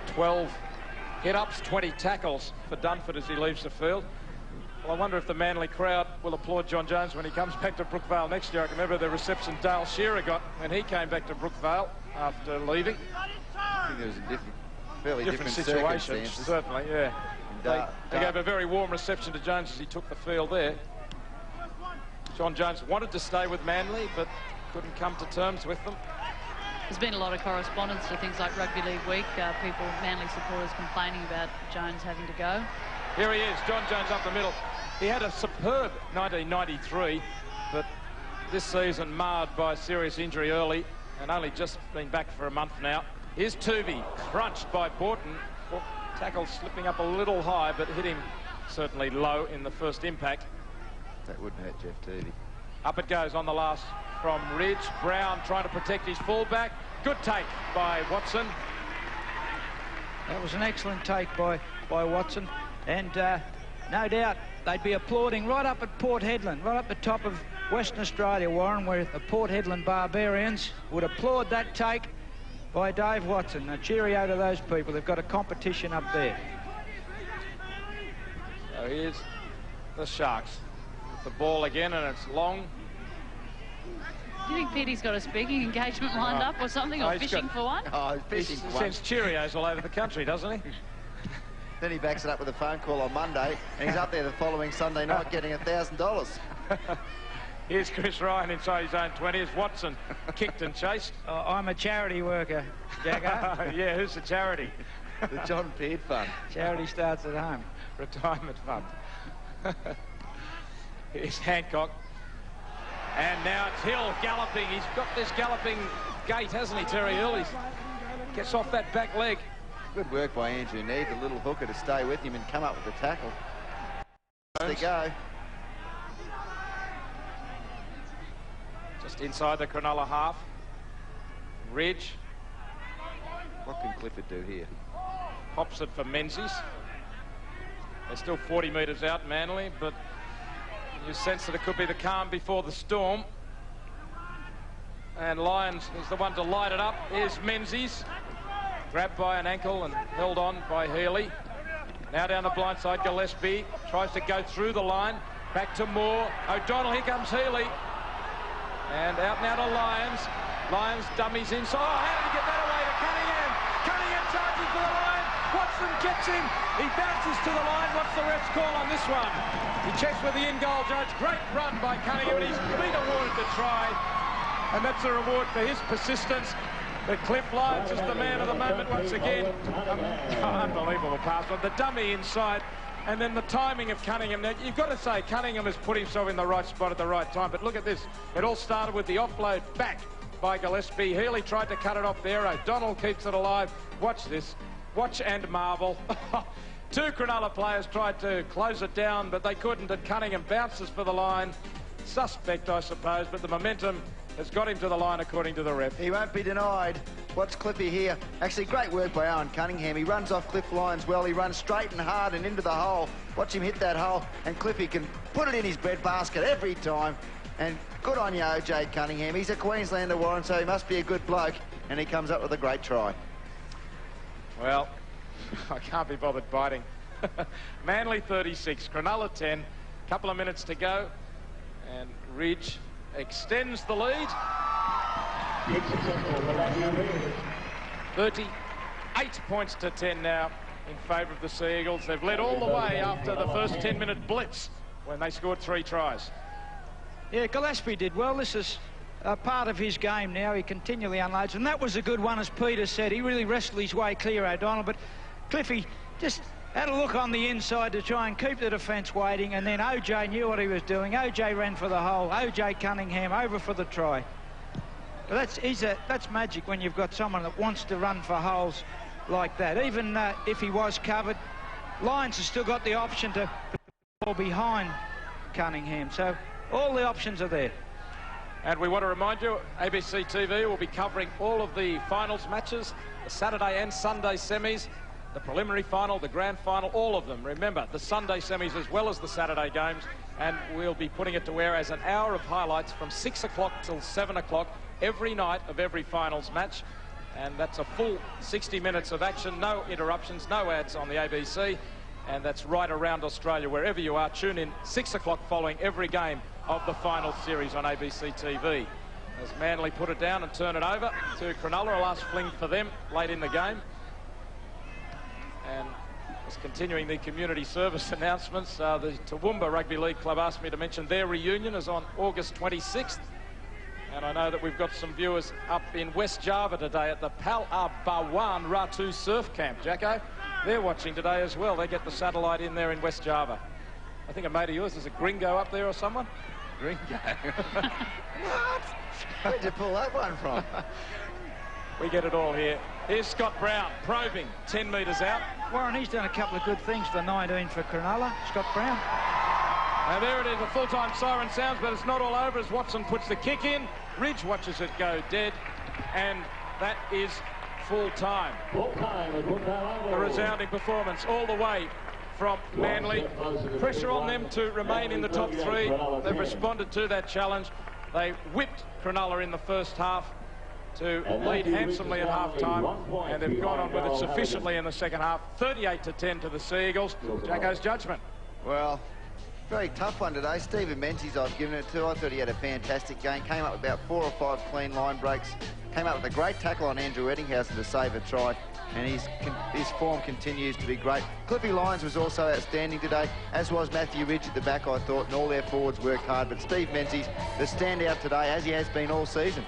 12 hit-ups, 20 tackles for Dunford as he leaves the field. Well, I wonder if the Manly crowd will applaud John Jones when he comes back to Brookvale next year. I can remember the reception Dale Shearer got when he came back to Brookvale after leaving. I think there was a different, fairly different situation, circumstances. certainly, yeah. And, they gave a very warm reception to Jones as he took the field there. John Jones wanted to stay with Manly, but couldn't come to terms with them. There's been a lot of correspondence to things like Rugby League Week. People, Manly supporters, complaining about Jones having to go. Here he is, John Jones up the middle. He had a superb 1993, but this season marred by serious injury early and only just been back for a month now. Here's Tuvey, crunched by Borton. Tackle slipping up a little high, but hit him certainly low in the first impact. That wouldn't hurt Jeff Tuvey. Up it goes on the last from Ridge. Brown trying to protect his fullback. Good take by Watson. That was an excellent take by Watson. And no doubt they'd be applauding right up at Port Hedland, right up the top of Western Australia, Warren, where the Port Hedland Barbarians would applaud that take by Dave Watson. A cheerio to those people. They've got a competition up there. So here's the Sharks. The ball again, and it's long. Do you think Peady's got a speaking engagement lined up or something, or fishing for one? Oh, He fishing for one. sends Cheerios all over the country, doesn't he? Then he backs it up with a phone call on Monday, and he's up there the following Sunday night getting $1,000. Here's Chris Ryan inside his own 20 as Watson kicked and chased. I'm a charity worker, Jacko. Yeah, who's the charity? The John Peard Fund. Charity starts at home. Retirement fund. Here's Hancock. And now it's Hill galloping. He's got this galloping gait, hasn't he, Terry Hill? He gets off that back leg. Good work by Andrew Need, the little hooker, to stay with him and come up with the tackle. There they go. Just inside the Cronulla half. Ridge. What can Clifford do here? Pops it for Menzies. They're still 40 metres out, Manly, but you sense that it could be the calm before the storm. And Lyons is the one to light it up. Here's Menzies. Grabbed by an ankle and held on by Healy. Now down the blind side, Gillespie tries to go through the line. Back to Moore. O'Donnell, here comes Healy. And out now to Lyons. Lyons dummies inside. Oh, how did he get that away to Cunningham? Cunningham charging for the line. Watson gets him. He bounces to the line. What's the ref's call on this one? He checks with the in-goal judge. Great run by Cunningham, and he's been awarded the try. And that's a reward for his persistence. But Cliff Lyons is the man of the moment once again. Unbelievable pass. But the dummy inside, and then the timing of Cunningham. Now, you've got to say Cunningham has put himself in the right spot at the right time. But look at this. It all started with the offload back by Gillespie. Healy tried to cut it off there. O'Donnell keeps it alive. Watch this. Watch and marvel. Two Cronulla players tried to close it down, but they couldn't. And Cunningham bounces for the line. Suspect, I suppose, but the momentum has got him to the line according to the ref. He won't be denied. Watch Cliffy here. Actually, great work by Owen Cunningham. He runs off Cliff Lyons well. He runs straight and hard and into the hole. Watch him hit that hole, and Cliffy can put it in his breadbasket every time. And good on you, OJ Cunningham. He's a Queenslander, Warren, so he must be a good bloke, and he comes up with a great try. Well, I can't be bothered biting. Manly 36, Cronulla 10. Couple of minutes to go. And Ridge extends the lead. 38 points to 10 now in favour of the Sea Eagles. They've led all the way after the first 10-minute blitz when they scored 3 tries. Yeah, Gillespie did well. This is part of his game now. He continually unloads, and that was a good one, as Peter said. He really wrestled his way clear, O'Donnell, but Cliffy just had a look on the inside to try and keep the defence waiting, and then OJ knew what he was doing. OJ ran for the hole. OJ Cunningham over for the try. But that's magic when you've got someone that wants to run for holes like that. Even if he was covered, Lions has still got the option to fall behind Cunningham. So all the options are there. And we want to remind you, ABC TV will be covering all of the finals matches, the Saturday and Sunday semis, the preliminary final, the grand final, all of them. Remember, the Sunday semis as well as the Saturday games, and we'll be putting it to air as an hour of highlights from 6 o'clock till 7 o'clock every night of every finals match. And that's a full 60 minutes of action, no interruptions, no ads on the ABC. And that's right around Australia, wherever you are. Tune in 6 o'clock following every game of the final series on ABC TV. As Manly put it down and turn it over to Cronulla, a last fling for them late in the game. And just continuing the community service announcements, the Toowoomba Rugby League Club asked me to mention their reunion is on August 26th. And I know that we've got some viewers up in West Java today at the Palabawan Ratu Surf Camp, Jacko. They're watching today as well. They get the satellite in there in West Java. I think a mate of yours is a gringo up there or someone. Gringo? What? Where'd you pull that one from? We get it all here. Here's Scott Brown probing 10 metres out. Warren, he's done a couple of good things for 19 for Cronulla. Scott Brown. Now there it is, a full-time siren sounds, but it's not all over as Watson puts the kick in. Ridge watches it go dead, and that is full-time. A resounding performance all the way from Manly. Pressure on them to remain in the top 3. They've responded to that challenge. They whipped Cronulla in the first half to lead handsomely at half-time, and they've gone on with it sufficiently in the second half. 38-10 to the Sea Eagles. Jacko's judgment. Well, very tough one today. Stephen Menzies I've given it to. I thought he had a fantastic game. Came up with about 4 or 5 clean line breaks. Came up with a great tackle on Andrew Eddinghausen to save a try. And his form continues to be great. Cliffy Lyons was also outstanding today, as was Matthew Ridge at the back, I thought, and all their forwards worked hard. But Steve Menzies, the standout today, as he has been all season.